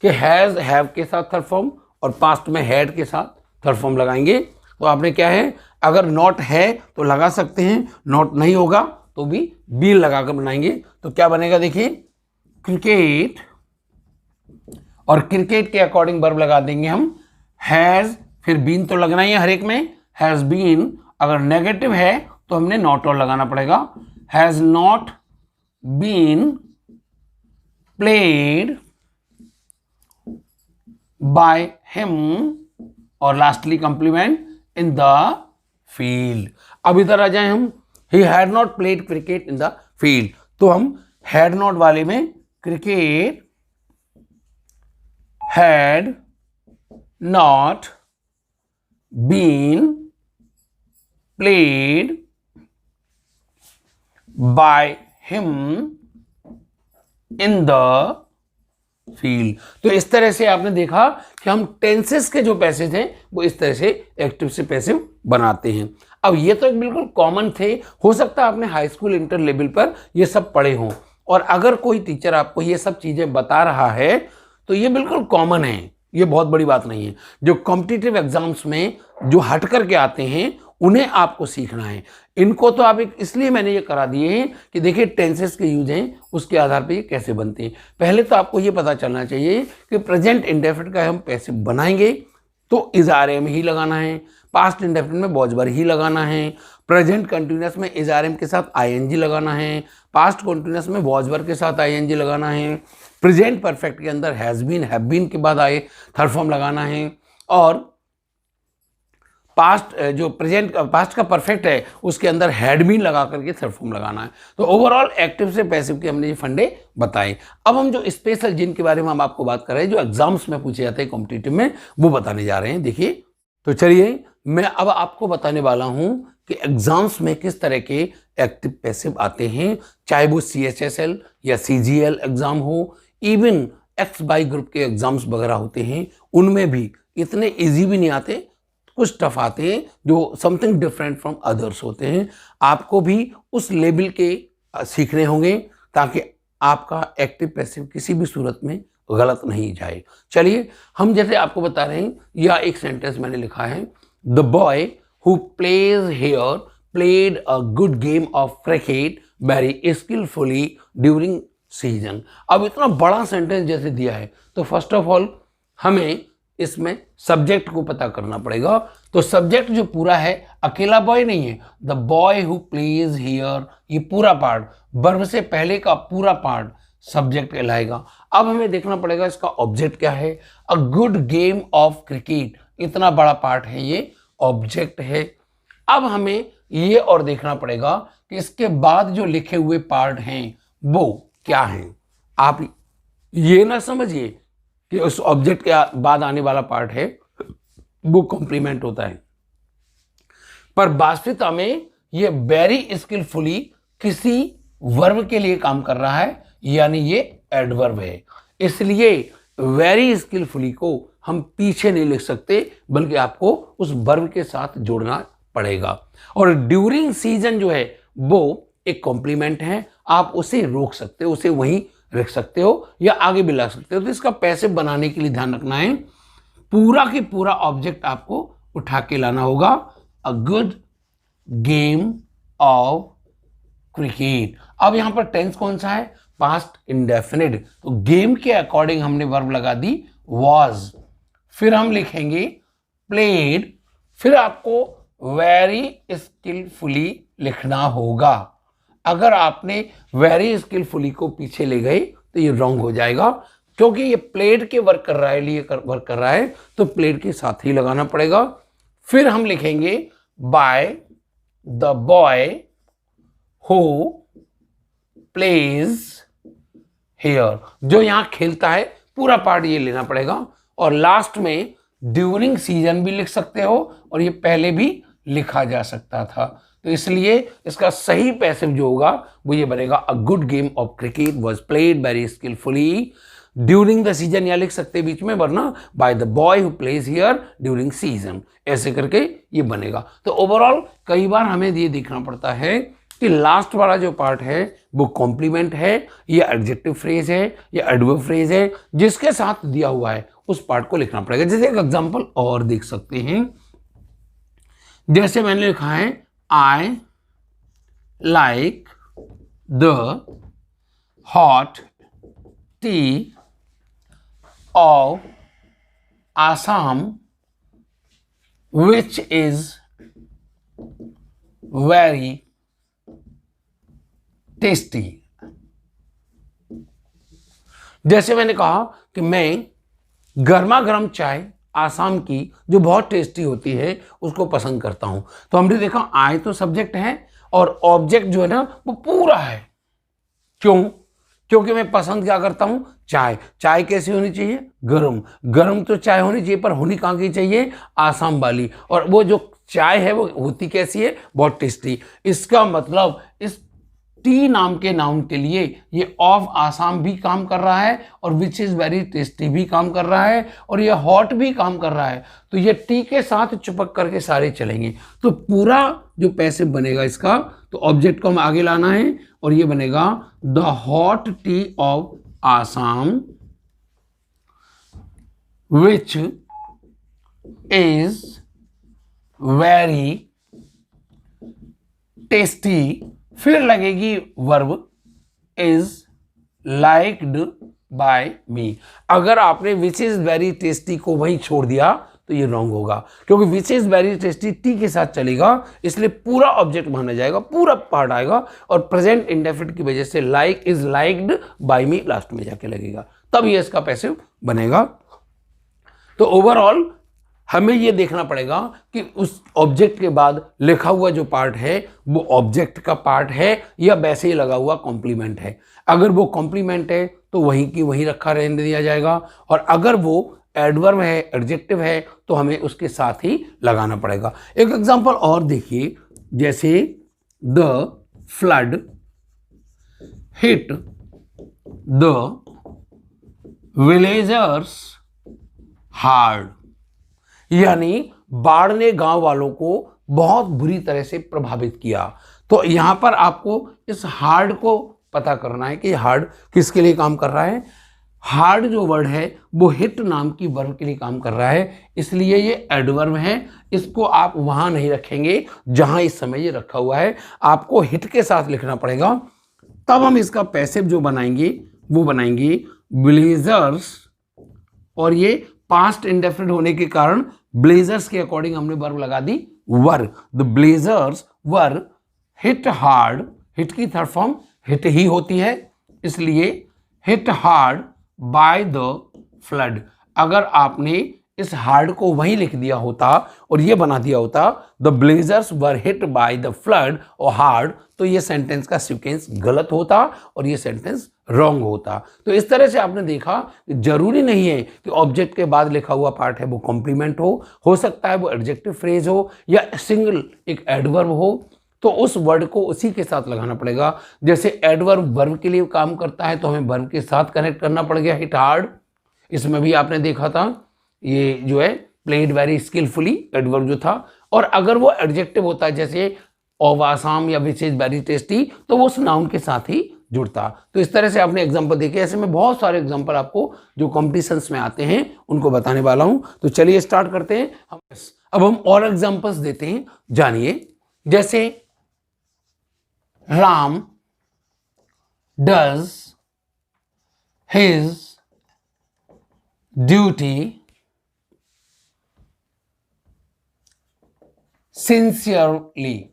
कि हैज हैव के साथ थर्ड फॉर्म और पास्ट में हैड के साथ थर्ड फॉर्म लगाएंगे। तो आपने क्या है, अगर नॉट है तो लगा सकते हैं, नॉट नहीं होगा तो भी बी लगाकर बनाएंगे। तो क्या बनेगा देखिए, क्रिकेट और क्रिकेट के अकॉर्डिंग वर्ब लगा देंगे हम हैज, फिर बीन तो लगना ही है हर एक में, हैज बीन। अगर नेगेटिव है तो हमने नॉट और लगाना पड़ेगा, has not been played by him, और lastly complement in the field. अब इधर आ जाए हम, he had not played cricket in the field, तो हम हैड नॉट वाले में cricket had not been played by him in the field. तो इस तरह से आपने देखा कि हम टेंसेस के जो पैसेज हैं वो इस तरह से एक्टिव से पैसिव बनाते हैं। अब ये तो एक बिल्कुल कॉमन थे, हो सकता है आपने हाई स्कूल इंटर लेवल पर ये सब पढ़े हों, और अगर कोई टीचर आपको ये सब चीजें बता रहा है तो ये बिल्कुल कॉमन है, ये बहुत बड़ी बात नहीं है। जो कॉम्पिटिटिव एग्जाम्स में जो हट करके आते हैं उन्हें आपको सीखना है। इनको तो आप इसलिए मैंने ये करा दिए हैं कि देखिए टेंसेस के यूज हैं, उसके आधार पे ये कैसे बनते हैं। पहले तो आपको ये पता चलना चाहिए कि प्रेजेंट इंडेफिनिट का हम पैसिव बनाएंगे तो इज आर एम ही लगाना है, पास्ट इंडेफिनिट में वॉज वर ही लगाना है, प्रेजेंट कंटिन्यूअस में इज आर एम के साथ आईएनजी लगाना है, पास्ट कंटिन्यूअस में वॉज वर के साथ आईएनजी लगाना है, प्रेजेंट परफेक्ट के अंदर हैज बीन हैव बीन के बाद आए थर्ड फॉर्म लगाना है, और पास्ट जो प्रेजेंट पास्ट का परफेक्ट है उसके अंदर हैड बीन लगा करके थर्ड फॉर्म लगाना है। तो ओवरऑल एक्टिव से पैसिव के हमने ये फंडे बताए। अब हम जो स्पेशल जिनके बारे में हम आपको बात कर रहे हैं, जो एग्जाम्स में पूछे जाते हैं कॉम्पिटिटिव में, वो बताने जा रहे हैं। देखिए, तो चलिए मैं अब आपको बताने वाला हूं कि एग्जाम्स में किस तरह के एक्टिव पैसिव आते हैं, चाहे वो CHSL या CGL एग्जाम हो, इवन XY ग्रुप के एग्जाम्स वगैरह होते हैं, उनमें भी इतने ईजी भी नहीं आते, कुछ टफ आते हैं जो समथिंग डिफरेंट फ्रॉम अदर्स होते हैं। आपको भी उस लेवल के सीखने होंगे ताकि आपका एक्टिव पैसिव किसी भी सूरत में गलत नहीं जाए। चलिए हम जैसे आपको बता रहे हैं, या एक सेंटेंस मैंने लिखा है, the boy who plays here played a good game of cricket very skilfully during season. अब इतना बड़ा सेंटेंस जैसे दिया है तो फर्स्ट ऑफ ऑल हमें इसमें सब्जेक्ट को पता करना पड़ेगा। तो सब्जेक्ट जो पूरा है अकेला बॉय नहीं है, the boy who pledge here, ये पूरा पार्ट, वर्ब से पहले का पूरा पार्ट सब्जेक्ट कहलाएगा। अब हमें देखना पड़ेगा इसका ऑब्जेक्ट क्या है, अ गुड गेम ऑफ क्रिकेट, इतना बड़ा पार्ट है ये, ऑब्जेक्ट है। अब हमें ये और देखना पड़ेगा कि इसके बाद जो लिखे हुए पार्ट हैं वो क्या हैं। आप ये ना समझिए कि उस ऑब्जेक्ट के बाद आने वाला पार्ट है वो कॉम्प्लीमेंट होता है, पर वास्तविकता में ये वेरी स्किलफुली किसी वर्ब के लिए काम कर रहा है, यानी ये एडवर्ब है। इसलिए वेरी स्किलफुली को हम पीछे नहीं लिख सकते, बल्कि आपको उस वर्ब के साथ जोड़ना पड़ेगा। और ड्यूरिंग सीजन जो है वो एक कॉम्प्लीमेंट है, आप उसे रोक सकते हो, उसे वहीं रख सकते हो या आगे भी ला सकते हो। तो इसका पैसिव बनाने के लिए ध्यान रखना है, पूरा की पूरा ऑब्जेक्ट आपको उठा के लाना होगा, अ गुड गेम ऑफ क्रिकेट। अब यहां पर टेंस कौन सा है, पास्ट इंडेफिनिट, तो गेम के अकॉर्डिंग हमने वर्ब लगा दी वॉज, फिर हम लिखेंगे प्लेड, फिर आपको वेरी स्किलफुली लिखना होगा। अगर आपने वेरी स्किलफुली को पीछे ले गए तो ये रॉन्ग हो जाएगा, क्योंकि ये प्लेड के वर्क कर रहा है, लिए वर्क कर रहा है, तो प्लेड के साथ ही लगाना पड़ेगा। फिर हम लिखेंगे by the boy who plays here, जो यहां खेलता है पूरा पार्ट ये लेना पड़ेगा। और लास्ट में ड्यूरिंग सीजन भी लिख सकते हो, और ये पहले भी लिखा जा सकता था, तो इसलिए इसका सही पैसिव जो होगा वो ये बनेगा, अ good game of cricket was played very skilfully during the season, या लिख सकते बीच में, वरना bye the boy who pledge here during season, ऐसे करके ये बनेगा। तो ओवरऑल कई बार हमें ये देखना पड़ता है कि लास्ट वाला जो पार्ट है वो कॉम्प्लीमेंट है या एडजेक्टिव फ्रेज है या एडवर्ब फ्रेज है, जिसके साथ दिया हुआ है उस पार्ट को लिखना पड़ेगा। जैसे एक एग्जांपल और देख सकते हैं, जैसे मैंने लिखा है I like the hot T of Assam which is very tasty. जैसे मैंने कहा कि मैं गर्मा गर्म चाय आसाम की जो बहुत टेस्टी होती है उसको पसंद करता हूं। तो हमने देखा आई तो सब्जेक्ट है और ऑब्जेक्ट जो है ना वो पूरा है। क्यों? क्योंकि मैं पसंद क्या करता हूं, चाय। चाय कैसी होनी चाहिए, गरम। गरम तो चाय होनी चाहिए, पर होनी कहां की चाहिए, आसाम वाली। और वो जो चाय है वो होती कैसी है, बहुत टेस्टी। इसका मतलब इस टी नाम के नाउन के लिए ये ऑफ आसाम भी काम कर रहा है, और विच इज वेरी टेस्टी भी काम कर रहा है, और ये हॉट भी काम कर रहा है। तो ये टी के साथ चिपक करके सारे चलेंगे। तो पूरा जो पैसिव बनेगा इसका, तो ऑब्जेक्ट को हम आगे लाना है, और ये बनेगा the hot T of Assam which is very tasty, फिर लगेगी वर्ब इज लाइक्ड बाय मी। अगर आपने विच इज वेरी टेस्टी को वहीं छोड़ दिया तो ये रॉन्ग होगा, क्योंकि which is very tasty T के साथ चलेगा, इसलिए पूरा ऑब्जेक्ट माना जाएगा, पूरा पार्ट आएगा, और प्रेजेंट इंडेफिनिट की वजह से like is liked by me last में जाके लगेगा, तब ये इसका पैसिव बनेगा। तो ओवरऑल हमें ये देखना पड़ेगा कि उस ऑब्जेक्ट के बाद लिखा हुआ जो पार्ट है वो ऑब्जेक्ट का पार्ट है या वैसे ही लगा हुआ कॉम्प्लीमेंट है। अगर वो कॉम्प्लीमेंट है तो वहीं की वहीं रखा रहने दिया जाएगा, और अगर वो एडवर्ब है, एडजेक्टिव है, तो हमें उसके साथ ही लगाना पड़ेगा। एक एग्जांपल और देखिए, जैसे the flood hit the villagers hard, यानी बाढ़ ने गांव वालों को बहुत बुरी तरह से प्रभावित किया। तो यहां पर आपको इस हार्ड को पता करना है कि हार्ड किसके लिए काम कर रहा है। हार्ड जो वर्ड है वो हिट नाम की वर्ब के लिए काम कर रहा है, इसलिए ये एडवर्ब है। इसको आप वहां नहीं रखेंगे जहां इस समय ये रखा हुआ है, आपको हिट के साथ लिखना पड़ेगा। तब हम इसका पैसिव जो बनाएंगे वो बनाएंगे ब्लेजर्स, और ये पास्ट इंडेफिनिट होने के कारण ब्लेजर्स के अकॉर्डिंग हमने वर्ब लगा दी were. The blazers were hit hard, hit की थर्ड फॉर्म हिट ही होती है, इसलिए hit hard by the flood. अगर आपने इस हार्ड को वहीं लिख दिया होता और ये बना दिया होता the blazers were hit by the flood और हार्ड, तो ये सेंटेंस का सीक्वेंस गलत होता और ये सेंटेंस रॉन्ग होता। तो इस तरह से आपने देखा जरूरी नहीं है कि ऑब्जेक्ट के बाद लिखा हुआ पार्ट है वो कॉम्प्लीमेंट हो सकता है वो एडजेक्टिव फ्रेज हो या सिंगल एक एडवर्ब हो, तो उस वर्ड को उसी के साथ लगाना पड़ेगा। जैसे एडवर्ब वर्ब के लिए काम करता है तो हमें वर्ब के साथ कनेक्ट करना पड़ गया हिट हार्ड। इसमें भी आपने देखा था ये जो है प्लेड वेरी स्किलफुली एडवर्ब जो था, और अगर वो एडजेक्टिव होता है जैसे ऑफ आसाम या विच इज वेरी टेस्टी, तो वो उस नाउन के साथ ही जुड़ता। तो इस तरह से आपने एग्जांपल देखे, ऐसे में बहुत सारे एग्जांपल आपको जो कॉम्पिटिशन्स में आते हैं उनको बताने वाला हूं। तो चलिए स्टार्ट करते हैं। अब हम और एग्जांपल्स देते हैं, जानिए। जैसे Ram does his duty sincerely.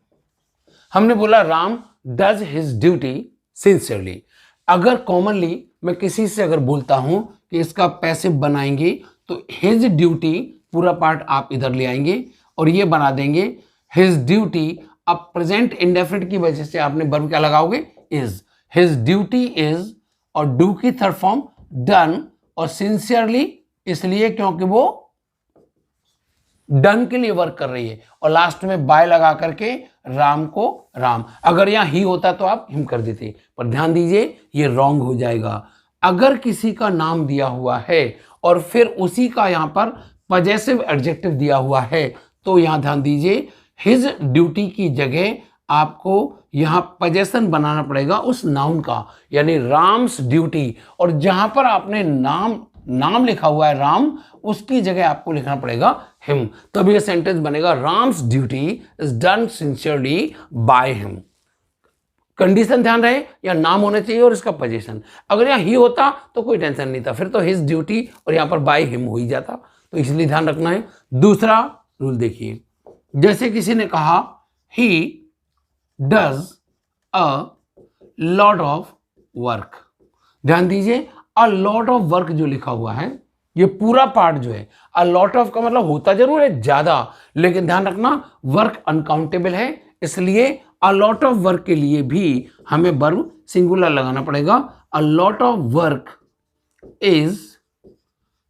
हमने बोला Ram does his duty sincerely. अगर कॉमनली मैं किसी से अगर बोलता हूं कि इसका पैसिव बनाएंगे तो हिज ड्यूटी पूरा पार्ट आप इधर ले आएंगे और ये बना देंगे हिज ड्यूटी। अब प्रेजेंट इंडेफिनिट की वजह से आपने वर्ब क्या लगाओगे इज। हिज ड्यूटी इज, और डू की थर्ड फॉर्म डन, और सिंसियरली इसलिए क्योंकि वो डन के लिए वर्क कर रही है, और लास्ट में बाय लगा करके राम को राम। अगर यहां ही होता तो आप हिम कर देते, पर ध्यान दीजिए ये रॉन्ग हो जाएगा। अगर किसी का नाम दिया हुआ है और फिर उसी का यहां पर पजेसिव एडजेक्टिव दिया हुआ है, तो यहां ध्यान दीजिए हिज ड्यूटी की जगह आपको यहां पजेशन बनाना पड़ेगा उस नाउन का, यानी राम्स ड्यूटी। और जहां पर आपने नाम लिखा हुआ है राम, उसकी जगह आपको लिखना पड़ेगा हिम, तब यह सेंटेंस बनेगा Ram's duty is done sincerely by him. Condition ध्यान रहे, या नाम होना चाहिए और इसका पोजीशन। अगर यहां ही होता तो कोई टेंशन नहीं था, फिर तो हिज ड्यूटी और यहां पर बाय हिम हो ही जाता, तो इसलिए ध्यान रखना है। दूसरा रूल देखिए, जैसे किसी ने कहा he does a lot of work. ध्यान दीजिए अ लॉट ऑफ वर्क जो लिखा हुआ है, ये पूरा पार्ट जो है, अ लॉट ऑफ का मतलब होता जरूर है ज्यादा, लेकिन ध्यान रखना वर्क अनकाउंटेबल है, इसलिए अ लॉट ऑफ वर्क के लिए भी हमें वर्ब सिंगुलर लगाना पड़ेगा। A lot of work is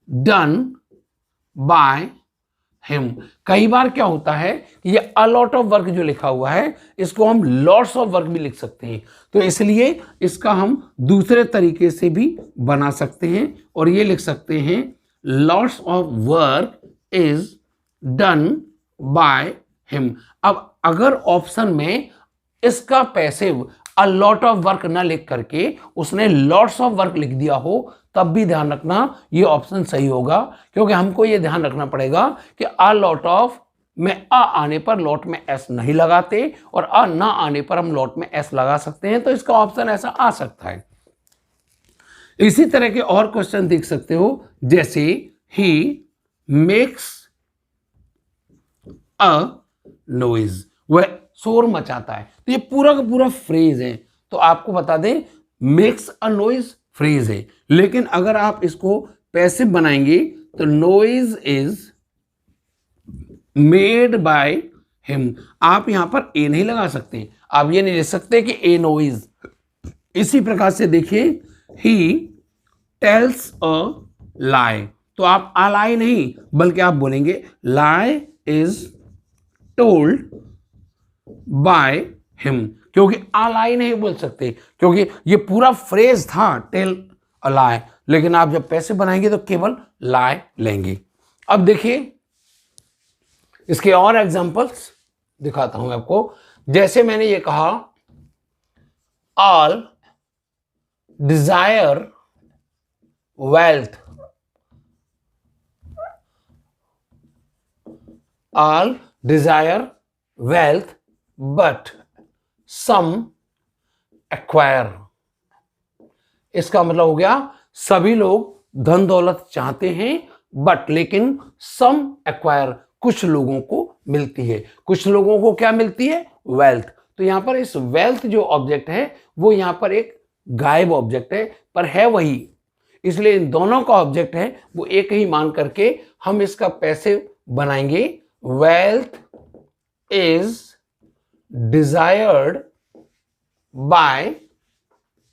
done by him. कई बार क्या होता है कि ये अ लॉट ऑफ वर्क जो लिखा हुआ है इसको हम लॉट्स ऑफ वर्क भी लिख सकते हैं, तो इसलिए इसका हम दूसरे तरीके से भी बना सकते हैं और ये लिख सकते हैं lots of work is done by him. अब अगर ऑप्शन में इसका passive a lot of work ना लिख करके उसने लॉट्स ऑफ वर्क लिख दिया हो, तब भी ध्यान रखना ये ऑप्शन सही होगा, क्योंकि हमको ये ध्यान रखना पड़ेगा कि अ लॉट ऑफ में अ आने पर लॉट में एस नहीं लगाते और अ ना आने पर हम लॉट में एस लगा सकते हैं, तो इसका ऑप्शन ऐसा आ सकता है। इसी तरह के और क्वेश्चन देख सकते हो, जैसे ही मेक्स अ नॉइज, वह शोर मचाता है, तो ये पूरा का पूरा फ्रेज है। तो आपको बता दें मेक्स अ नॉइज फ्रेज है, लेकिन अगर आप इसको पैसिव बनाएंगे तो noise is made by him. आप यहां पर ए नहीं लगा सकते, आप ये नहीं लिख सकते कि ए नॉइज। इसी प्रकार से देखिए ही टेल्स अ लाई, तो आप अ लाई नहीं बल्कि आप बोलेंगे लाई इज टोल्ड बाय हिम, क्योंकि अ लाई नहीं बोल सकते, क्योंकि ये पूरा फ्रेज था टेल अ लाई, लेकिन आप जब पैसिव बनाएंगे तो केवल लाई लेंगे। अब देखिए इसके और एग्जांपल्स दिखाता हूं आपको। जैसे मैंने ये कहा, all desire wealth, all desire wealth but some acquire। इसका मतलब हो गया सभी लोग धन दौलत चाहते हैं, बट लेकिन सम एक्वायर, कुछ लोगों को मिलती है। कुछ लोगों को क्या मिलती है? वेल्थ। तो यहां पर इस वेल्थ जो ऑब्जेक्ट है वो यहां पर एक गायब ऑब्जेक्ट है, पर है वही, इसलिए इन दोनों का ऑब्जेक्ट है वो एक ही मान करके हम इसका पैसिव बनाएंगे। Wealth is desired by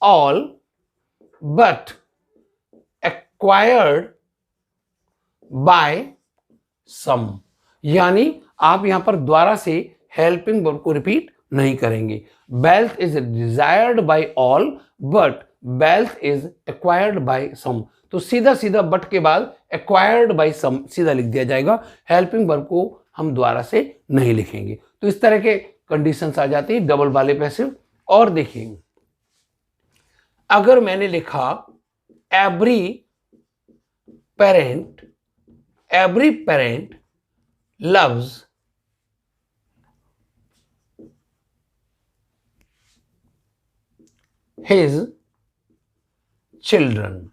all but acquired by some. यानी आप यहां पर द्वारा से हेल्पिंग वर्ब को रिपीट नहीं करेंगे। Wealth is desired by all but wealth is acquired by some. तो सीधा सीधा बट के बाद एक्वायर्ड बाय सम सीधा लिख दिया जाएगा, हेल्पिंग वर्ब को हम द्वारा से नहीं लिखेंगे। तो इस तरह के कंडीशंस आ जाती है डबल वाले पैसिव। और देखिए, अगर मैंने लिखा every parent loves his children,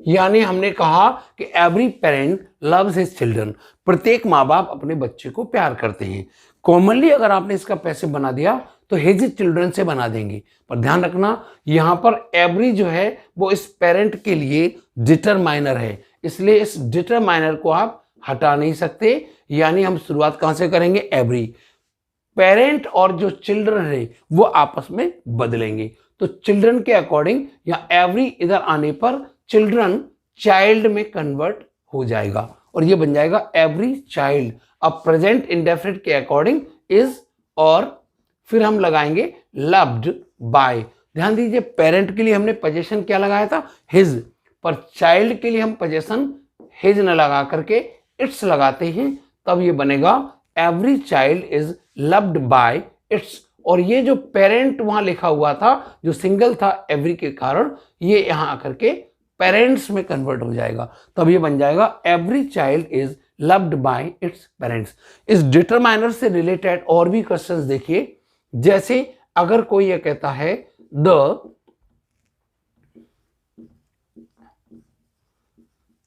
यानी हमने कहा कि every parent loves his children, प्रत्येक माँ बाप अपने बच्चे को प्यार करते हैं। कॉमनली अगर आपने इसका पैसिव बना दिया तो हिज चिल्ड्रन से बना देंगे, पर ध्यान रखना यहां पर एवरी जो है वो इस पेरेंट के लिए डिटरमाइनर है, इसलिए इस डिटरमाइनर को आप हटा नहीं सकते। यानी हम शुरुआत कहां से करेंगे? एवरी। पेरेंट और जो चिल्ड्रन है वो आपस में बदलेंगे, तो चिल्ड्रन के अकॉर्डिंग या एवरी इधर आने पर चिल्ड्रन चाइल्ड में कन्वर्ट हो जाएगा और ये बन जाएगा एवरी चाइल्ड। अब प्रेजेंट इंडेफिनिट के अकॉर्डिंग इज, और फिर हम लगाएंगे लव्ड बाय। ध्यान दीजिए, पेरेंट के लिए हमने पोजीशन क्या लगाया था? हिज, पर चाइल्ड के लिए हम पोजीशन हिज न लगा करके इट्स लगाते हैं, तब ये बनेगा every child is loved by it's. और ये जो पेरेंट वहां लिखा हुआ था जो सिंगल था एवरी के कारण, ये यहां आकर के पेरेंट्स में कन्वर्ट हो जाएगा, तब ये बन जाएगा every child is loved by its parents. इस डिटरमाइनर से रिलेटेड और भी क्वेश्चंस देखिए, जैसे अगर कोई ये कहता है the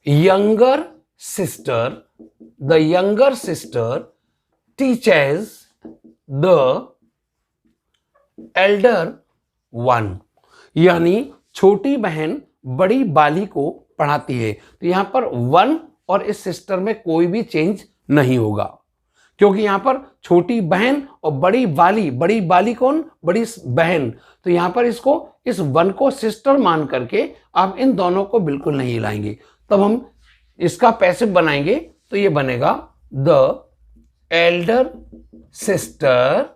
younger sister teaches the Elder one, यानी छोटी बहन बड़ी बाली को पढ़ाती है। तो यहां पर वन और इस सिस्टर में कोई भी चेंज नहीं होगा, क्योंकि यहां पर छोटी बहन और बड़ी बाली कौन? बड़ी बहन। तो यहां पर इसको इस वन को सिस्टर मान करके आप इन दोनों को बिल्कुल नहीं हिलाएंगे। तब हम इसका पैसिव बनाएंगे तो ये बनेगा द एल्डर सिस्टर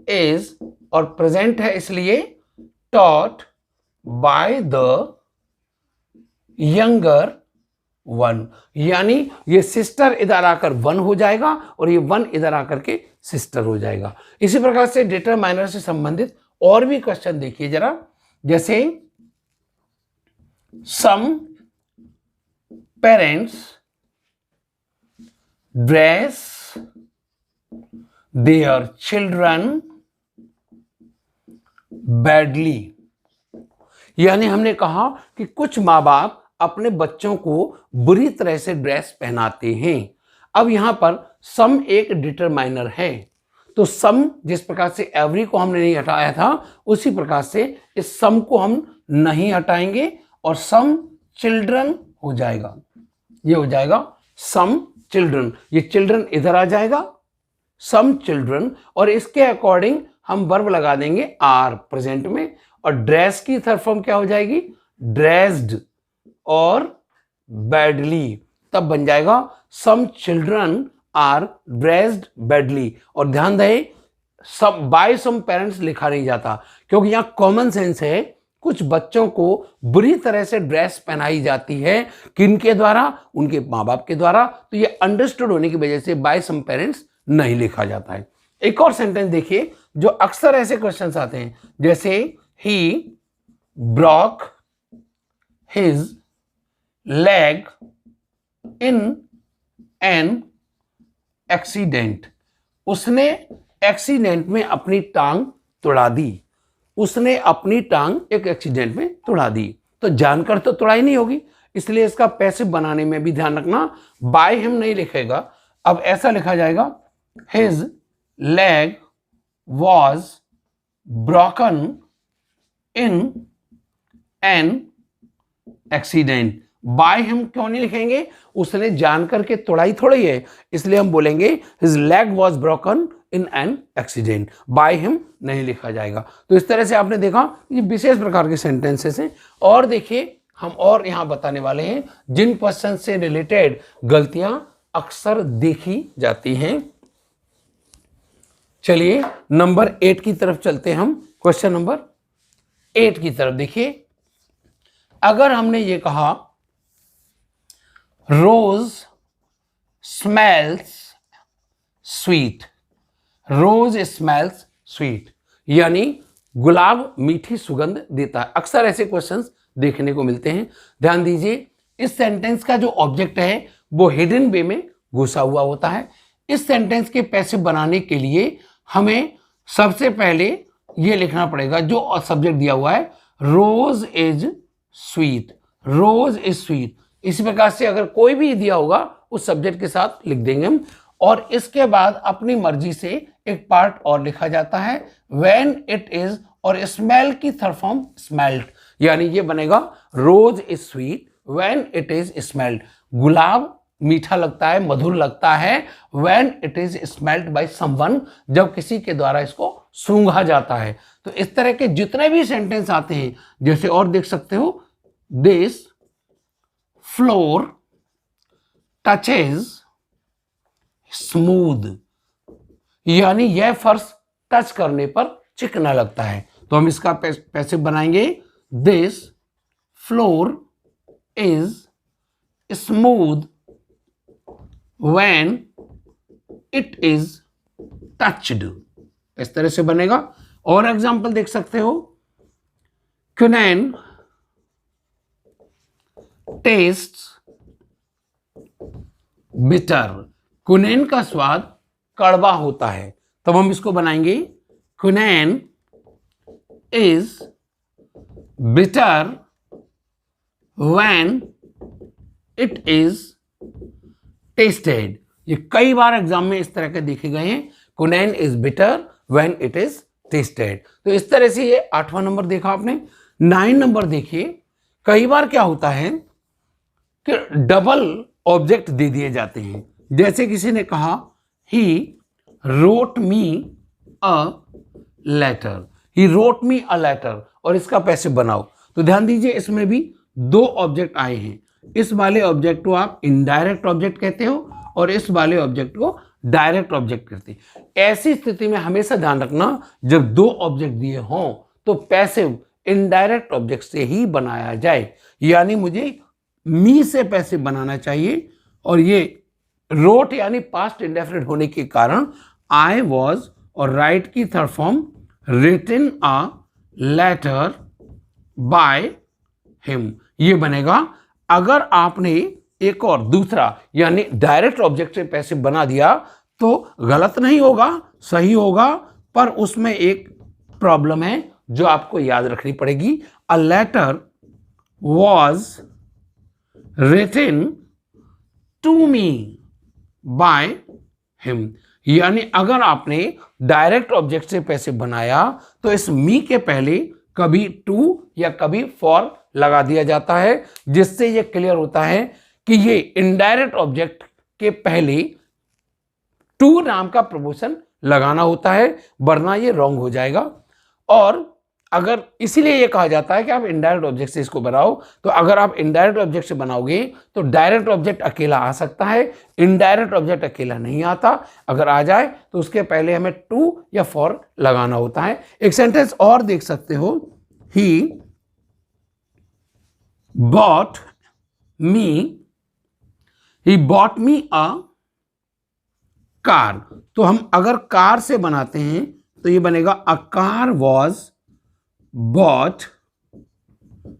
इज, और प्रेजेंट है इसलिए taught by the younger one, यानी ये सिस्टर इधर आकर वन हो जाएगा और ये वन इधर आकर के सिस्टर हो जाएगा। इसी प्रकार से डिटरमाइनर से संबंधित और भी क्वेश्चन देखिए जरा, जैसे some parents dress their children badly, यानी हमने कहा कि कुछ माँ बाप अपने बच्चों को बुरी तरह से ड्रेस पहनाते हैं। अब यहां पर सम एक डिटरमाइनर है, तो सम जिस प्रकार से एवरी को हमने नहीं हटाया था उसी प्रकार से इस सम को हम नहीं हटाएंगे और सम चिल्ड्रन हो जाएगा। ये हो जाएगा सम चिल्ड्रन, ये चिल्ड्रन इधर आ जाएगा सम चिल्ड्रन, और इसके अकॉर्डिंग हम वर्ब लगा देंगे आर प्रेजेंट में, और ड्रेस की थर्ड फॉर्म क्या हो जाएगी? ड्रेस्ड और बैडली, तब बन जाएगा some children are dressed badly. और ध्यान दें, सब बाय सम पेरेंट्स लिखा नहीं जाता, क्योंकि यहां कॉमन सेंस है, कुछ बच्चों को बुरी तरह से ड्रेस पहनाई जाती है, किनके द्वारा? उनके माँ बाप के द्वारा। तो ये अंडरस्टूड होने की वजह से बाय सम पेरेंट्स नहीं लिखा जाता है। एक और सेंटेंस देखिए जो अक्सर ऐसे क्वेश्चंस आते हैं, जैसे he broke his leg in an accident. उसने एक्सीडेंट में अपनी टांग तुड़ा दी। उसने अपनी टांग एक एक्सीडेंट में तुड़ा दी। तो जानकर तो तुड़ाई नहीं होगी, इसलिए इसका पैसिव बनाने में भी ध्यान रखना, बाय हिम नहीं लिखेगा। अब ऐसा लिखा जाएगा, his leg was broken in an accident. By him क्यों नहीं लिखेंगे, उसने जानकर के तोड़ाई थोड़ी है, इसलिए हम बोलेंगे his leg was broken in an accident. By him नहीं लिखा जाएगा। तो इस तरह से आपने देखा ये विशेष प्रकार के सेंटेंसेस हैं। और देखिए हम और यहां बताने वाले हैं जिन क्वेश्चन से रिलेटेड गलतियां अक्सर देखी जाती हैं। चलिए नंबर 8 की तरफ चलते हैं हम। क्वेश्चन नंबर 8 की तरफ देखिए, अगर हमने ये कहा रोज स्मेल्स स्वीट, रोज स्मेल्स स्वीट यानी गुलाब मीठी सुगंध देता है। अक्सर ऐसे क्वेश्चंस देखने को मिलते हैं। ध्यान दीजिए, इस सेंटेंस का जो ऑब्जेक्ट है वो हिडन वे में घुसा हुआ होता है। इस सेंटेंस के पैसिव बनाने के लिए हमें सबसे पहले ये लिखना पड़ेगा जो सब्जेक्ट दिया हुआ है, rose is sweet. Rose is sweet. इसी प्रकार से अगर कोई भी दिया होगा उस सब्जेक्ट के साथ लिख देंगे हम। और इसके बाद अपनी मर्जी से एक पार्ट और लिखा जाता है, व्हेन इट इज, और स्मेल की थर्ड फॉर्म स्मेल्ट, यानी ये बनेगा rose is sweet when it is smelt. गुलाब मीठा लगता है, मधुर लगता है, when it is smelt by someone, जब किसी के द्वारा इसको सूंघा जाता है। तो इस तरह के जितने भी सेंटेंस आते हैं, जैसे और देख सकते हो, दिस फ्लोर टचेज स्मूथ, यानी यह फर्श टच करने पर चिकना लगता है। तो हम इसका पैसिव बनाएंगे, this floor is smooth when it is touched. इस तरह से बनेगा। और एग्जांपल देख सकते हो, क्विनैन टेस्ट बिटर, क्विनैन का स्वाद कड़वा होता है। तब हम इसको बनाएंगे, quinine is bitter when it is tasted. ये कई बार एग्जाम में इस तरह के देखे गए हैं, quinine is bitter when it is tasted. तो इस तरह से ये 8वां नंबर देखा आपने। 9 नंबर देखिए, कई बार क्या होता है कि डबल ऑब्जेक्ट दे दिए जाते हैं। जैसे किसी ने कहा, he wrote me a letter, he wrote me a letter, और इसका पैसिव बनाओ। तो ध्यान दीजिए, इसमें भी 2 ऑब्जेक्ट आए हैं। इस वाले ऑब्जेक्ट को आप इनडायरेक्ट ऑब्जेक्ट कहते हो और इस वाले ऑब्जेक्ट को डायरेक्ट ऑब्जेक्ट कहते हैं। ऐसी स्थिति में हमेशा ध्यान रखना, जब 2 ऑब्जेक्ट दिए हों तो पैसिव इनडायरेक्ट ऑब्जेक्ट से ही बनाया जाए। यानी मुझे मी से पैसिव बनाना चाहिए, और ये रोट यानी पास्ट इंडेफिनिट होने के कारण आई वॉज, और राइट की third form written a letter by him, ये बनेगा। अगर आपने एक और दूसरा यानी डायरेक्ट ऑब्जेक्ट से पैसिव बना दिया तो गलत नहीं होगा, सही होगा, पर उसमें एक प्रॉब्लम है जो आपको याद रखनी पड़ेगी। A letter was written to me by him, यानी अगर आपने डायरेक्ट ऑब्जेक्ट से पैसिव बनाया तो इस मी के पहले कभी टू या कभी फॉर लगा दिया जाता है, जिससे यह क्लियर होता है कि ये इनडायरेक्ट ऑब्जेक्ट के पहले टू नाम का प्रपोजिशन लगाना होता है, वरना ये रॉन्ग हो जाएगा। और अगर इसीलिए ये कहा जाता है कि आप इनडायरेक्ट ऑब्जेक्ट से इसको बनाओ, तो अगर आप इनडायरेक्ट ऑब्जेक्ट से बनाओगे तो डायरेक्ट ऑब्जेक्ट अकेला आ सकता है, इनडायरेक्ट ऑब्जेक्ट अकेला नहीं आता। अगर आ जाए तो उसके पहले हमें टू या फॉर लगाना होता है। एक सेंटेंस और देख सकते हो, ही bought me a कार, तो हम अगर कार से बनाते हैं तो ये बनेगा a car was bought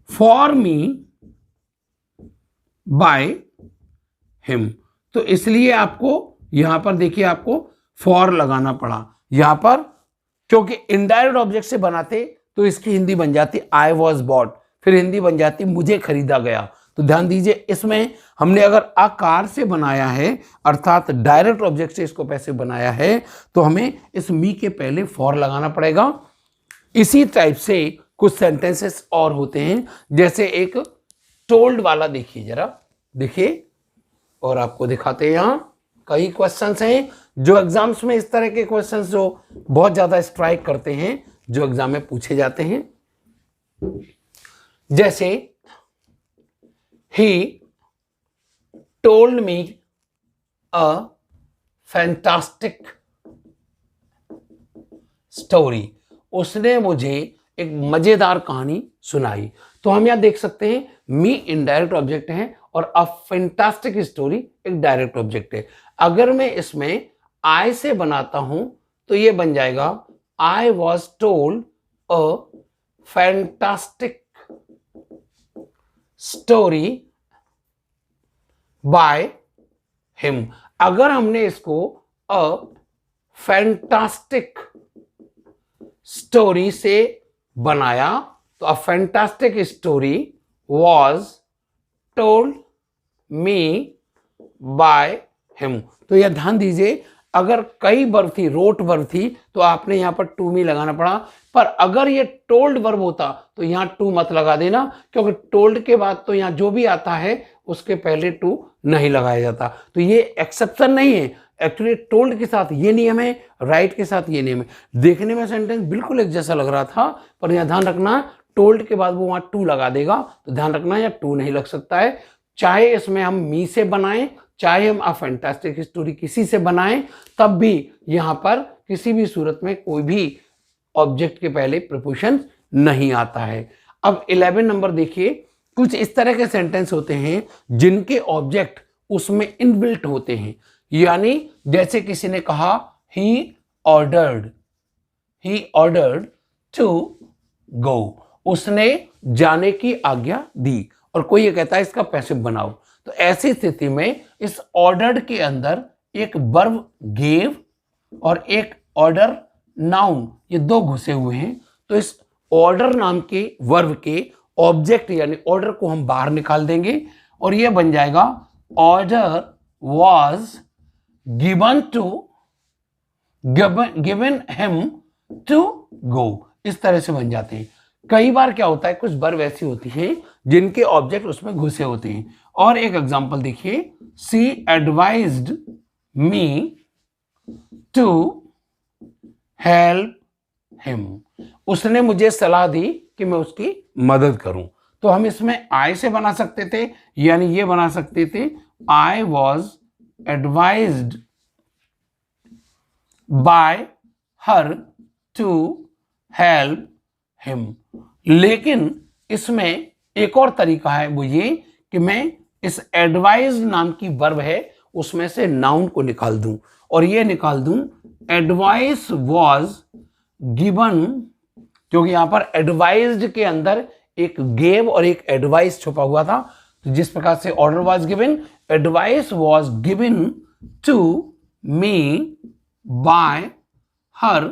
for me by him. तो इसलिए आपको यहां पर देखिए आपको फॉर लगाना पड़ा यहां पर, क्योंकि इनडायरेक्ट ऑब्जेक्ट से बनाते तो इसकी हिंदी बन जाती आई वॉज बॉट, फिर हिंदी बन जाती मुझे खरीदा गया। तो ध्यान दीजिए इसमें हमने अगर अ कार से बनाया है अर्थात डायरेक्ट ऑब्जेक्ट से इसको पैसिव बनाया है तो हमें इस मी के पहले फॉर लगाना पड़ेगा। इसी टाइप से कुछ सेंटेंसेस और होते हैं, जैसे एक टोल्ड वाला देखिए जरा, देखिए और आपको दिखाते हैं। यहां कई क्वेश्चंस हैं जो एग्जाम्स में, इस तरह के क्वेश्चंस जो बहुत ज्यादा स्ट्राइक करते हैं, जो एग्जाम में पूछे जाते हैं। जैसे he told me a fantastic story, उसने मुझे एक मजेदार कहानी सुनाई। तो हम यहां देख सकते हैं मी इनडायरेक्ट ऑब्जेक्ट है और अ फैंटास्टिक स्टोरी एक डायरेक्ट ऑब्जेक्ट है। अगर मैं इसमें आई से बनाता हूं तो ये बन जाएगा I was told a fantastic story by him. अगर हमने इसको अ फैंटास्टिक स्टोरी से बनाया तो a fantastic story was told me by him. तो यह ध्यान दीजिए अगर कई वर्ब थी, रोट वर्ब थी, तो आपने यहां पर टू मी लगाना पड़ा, पर अगर ये टोल्ड वर्ब होता तो यहां टू मत लगा देना, क्योंकि टोल्ड के बाद तो यहां जो भी आता है उसके पहले टू नहीं लगाया जाता। तो ये एक्सेप्शन नहीं है, एक्चुअली टोल्ड के साथ ये नियम है, राइट के साथ ये नियम है। देखने में सेंटेंस बिल्कुल एक जैसा लग रहा था, पर यहां ध्यान रखना टोल्ड के बाद वो वहां टू लगा देगा, तो ध्यान रखना यहां टू नहीं लग सकता है। चाहे इसमें हम मी से बनाएं, चाहे हम अ फैंटास्टिक स्टोरी किसी से बनाएं, तब भी यहां पर किसी भी सूरत में कोई भी ऑब्जेक्ट के पहले प्रीपोजिशन नहीं आता है। अब 11 नंबर देखिए, कुछ इस तरह के सेंटेंस होते हैं जिनके ऑब्जेक्ट उसमें इनबिल्ट होते हैं, यानी जैसे किसी ने कहा ही ऑर्डर्ड टू गो, उसने जाने की आज्ञा दी, और कोई ये कहता है इसका पैसिव बनाओ। तो ऐसी स्थिति में इस ऑर्डर्ड के अंदर एक वर्ब गेव और एक ऑर्डर नाउन, ये दो घुसे हुए हैं। तो इस ऑर्डर नाम के वर्ब के ऑब्जेक्ट यानी ऑर्डर को हम बाहर निकाल देंगे और ये बन जाएगा order was given him to go. इस तरह से बन जाते हैं। कई बार क्या होता है, कुछ वर्ब ऐसी होती हैं जिनके ऑब्जेक्ट उसमें घुसे होते हैं। और एक एग्जांपल देखिए, she advised me to help him, उसने मुझे सलाह दी कि मैं उसकी मदद करूं। तो हम इसमें आई से बना सकते थे, यानी ये बना सकते थे I was advised by her to help him. लेकिन इसमें एक और तरीका है, वो ये कि मैं इस एडवाइज नाम की वर्ब है उसमें से नाउन को निकाल दूं और ये निकाल दूं एडवाइस वॉज गिवन, क्योंकि यहां पर एडवाइज्ड के अंदर एक गेव और एक एडवाइस छुपा हुआ था। तो जिस प्रकार से order was given, advice was given to me by her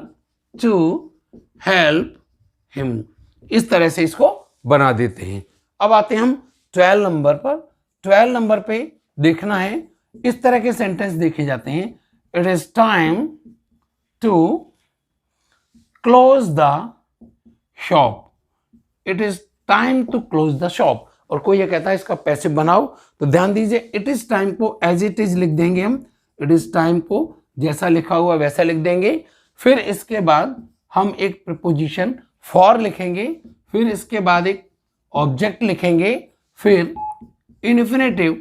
to help him. इस तरह से इसको बना देते हैं। अब आते हैं हम 12 नंबर पर। 12 नंबर पे देखना है, इस तरह के सेंटेंस देखे जाते हैं, it is time to close the shop, it is time to close the shop. और कोई ये कहता है इसका पैसिव बनाओ, तो ध्यान दीजिए इट इज टाइम को एज इट इज लिख देंगे हम, इट इज टाइम को जैसा लिखा हुआ वैसा लिख देंगे। फिर इसके बाद हम एक प्रीपोजिशन फॉर लिखेंगे, फिर इसके बाद एक ऑब्जेक्ट लिखेंगे, फिर इन्फिनेटिव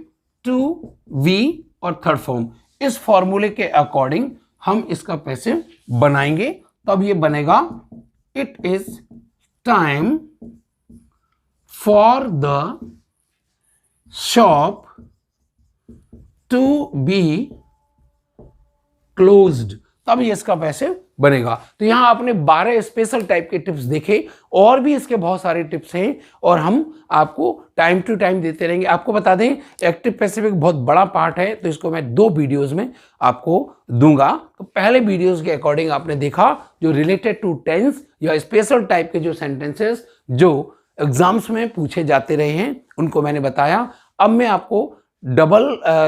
टू वी और थर्ड फॉर्म। इस फॉर्मूले के अकॉर्डिंग हम इसका पैसिव बनाएंगे, तब ये बनेगा it is time for the shop to be closed, तब ये इसका पैसिव बनेगा। तो यहां आपने 12 स्पेशल टाइप के टिप्स देखे, और भी इसके बहुत सारे टिप्स हैं और हम आपको टाइम टू टाइम देते रहेंगे। आपको बता दें एक्टिव पैसिव एक बहुत बड़ा पार्ट है, तो इसको मैं 2 वीडियोस में आपको दूंगा। तो पहले वीडियोस के अकॉर्डिंग आपने देखा जो रिलेटेड टू टेंस या स्पेशल टाइप के जो सेंटेंसेस जो एग्जाम्स में पूछे जाते रहे हैं उनको मैंने बताया। अब मैं आपको डबल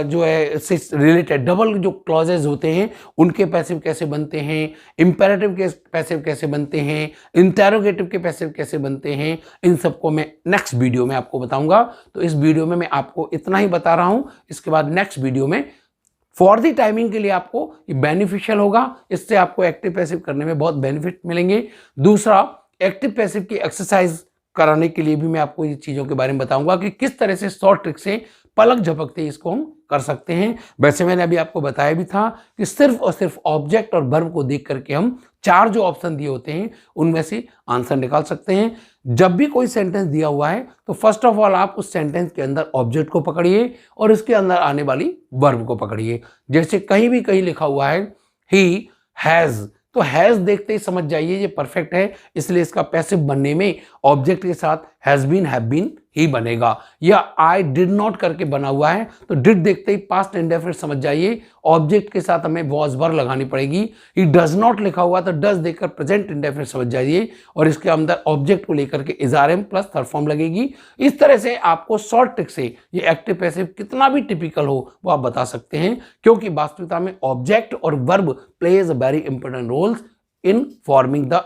जो है से रिलेटेड डबल जो क्लॉजेज होते हैं उनके पैसिव कैसे बनते हैं, इंपेरेटिव के पैसिव कैसे बनते हैं, इंटेरोगेटिव के पैसिव कैसे बनते हैं, इन सबको मैं नेक्स्ट वीडियो में आपको बताऊंगा। तो इस वीडियो में मैं आपको इतना ही बता रहा हूं, इसके बाद नेक्स्ट वीडियो में फॉर द टाइमिंग के लिए आपको ये बेनिफिशियल होगा, इससे आपको एक्टिव पैसिव करने में बहुत बेनिफिट मिलेंगे। दूसरा, एक्टिव पैसिव की एक्सरसाइज कराने के लिए भी मैं आपको ये चीज़ों के बारे में बताऊंगा कि किस तरह से शॉर्ट ट्रिक से पलक झपकते इसको हम कर सकते हैं। वैसे मैंने अभी आपको बताया भी था कि सिर्फ और सिर्फ ऑब्जेक्ट और वर्ब को देख करके हम 4 जो ऑप्शन दिए होते हैं उनमें से आंसर निकाल सकते हैं। जब भी कोई सेंटेंस दिया हुआ है तो फर्स्ट ऑफ ऑल आप उस सेंटेंस के अंदर ऑब्जेक्ट को पकड़िए और इसके अंदर आने वाली वर्ब को पकड़िए। जैसे कहीं भी कहीं लिखा हुआ है ही हैज़, तो हैज देखते ही समझ जाइए ये परफेक्ट है, इसलिए इसका पैसिव बनने में ऑब्जेक्ट के साथ हैज बीन हैव बीन ही बनेगा। या आई डिड नॉट करके बना हुआ है तो डिड देखते ही पास्ट इंडेफिनिट समझ जाइए, ऑब्जेक्ट के साथ हमें वॉज वर लगानी पड़ेगी। ही डज नॉट लिखा हुआ तो डज देखकर प्रेजेंट इंडेफिनिट समझ जाइए और इसके अंदर ऑब्जेक्ट को लेकर के is are am plus third form लगेगी। इस तरह से आपको शॉर्ट ट्रिक से ये एक्टिव पैसिव कितना भी टिपिकल हो वो आप बता सकते हैं, क्योंकि वास्तविकता में ऑब्जेक्ट और verb plays a very important roles in forming the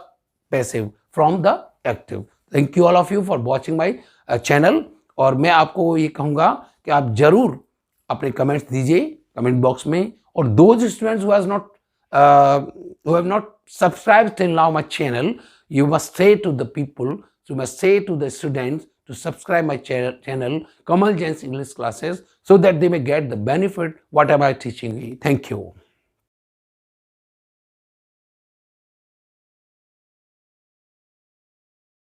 passive from the active. Thank you all of you for watching my channel. और मैं आपको ये कहूँगा कि आप जरूर अपने कमेंट्स दीजिए कमेंट बॉक्स में, और those students who have not subscribed till now my channel, you must say to the people, you must say to the students to subscribe my channel Kamal Jain's English classes, so that they may get the benefit whatever I teaching. Thank you.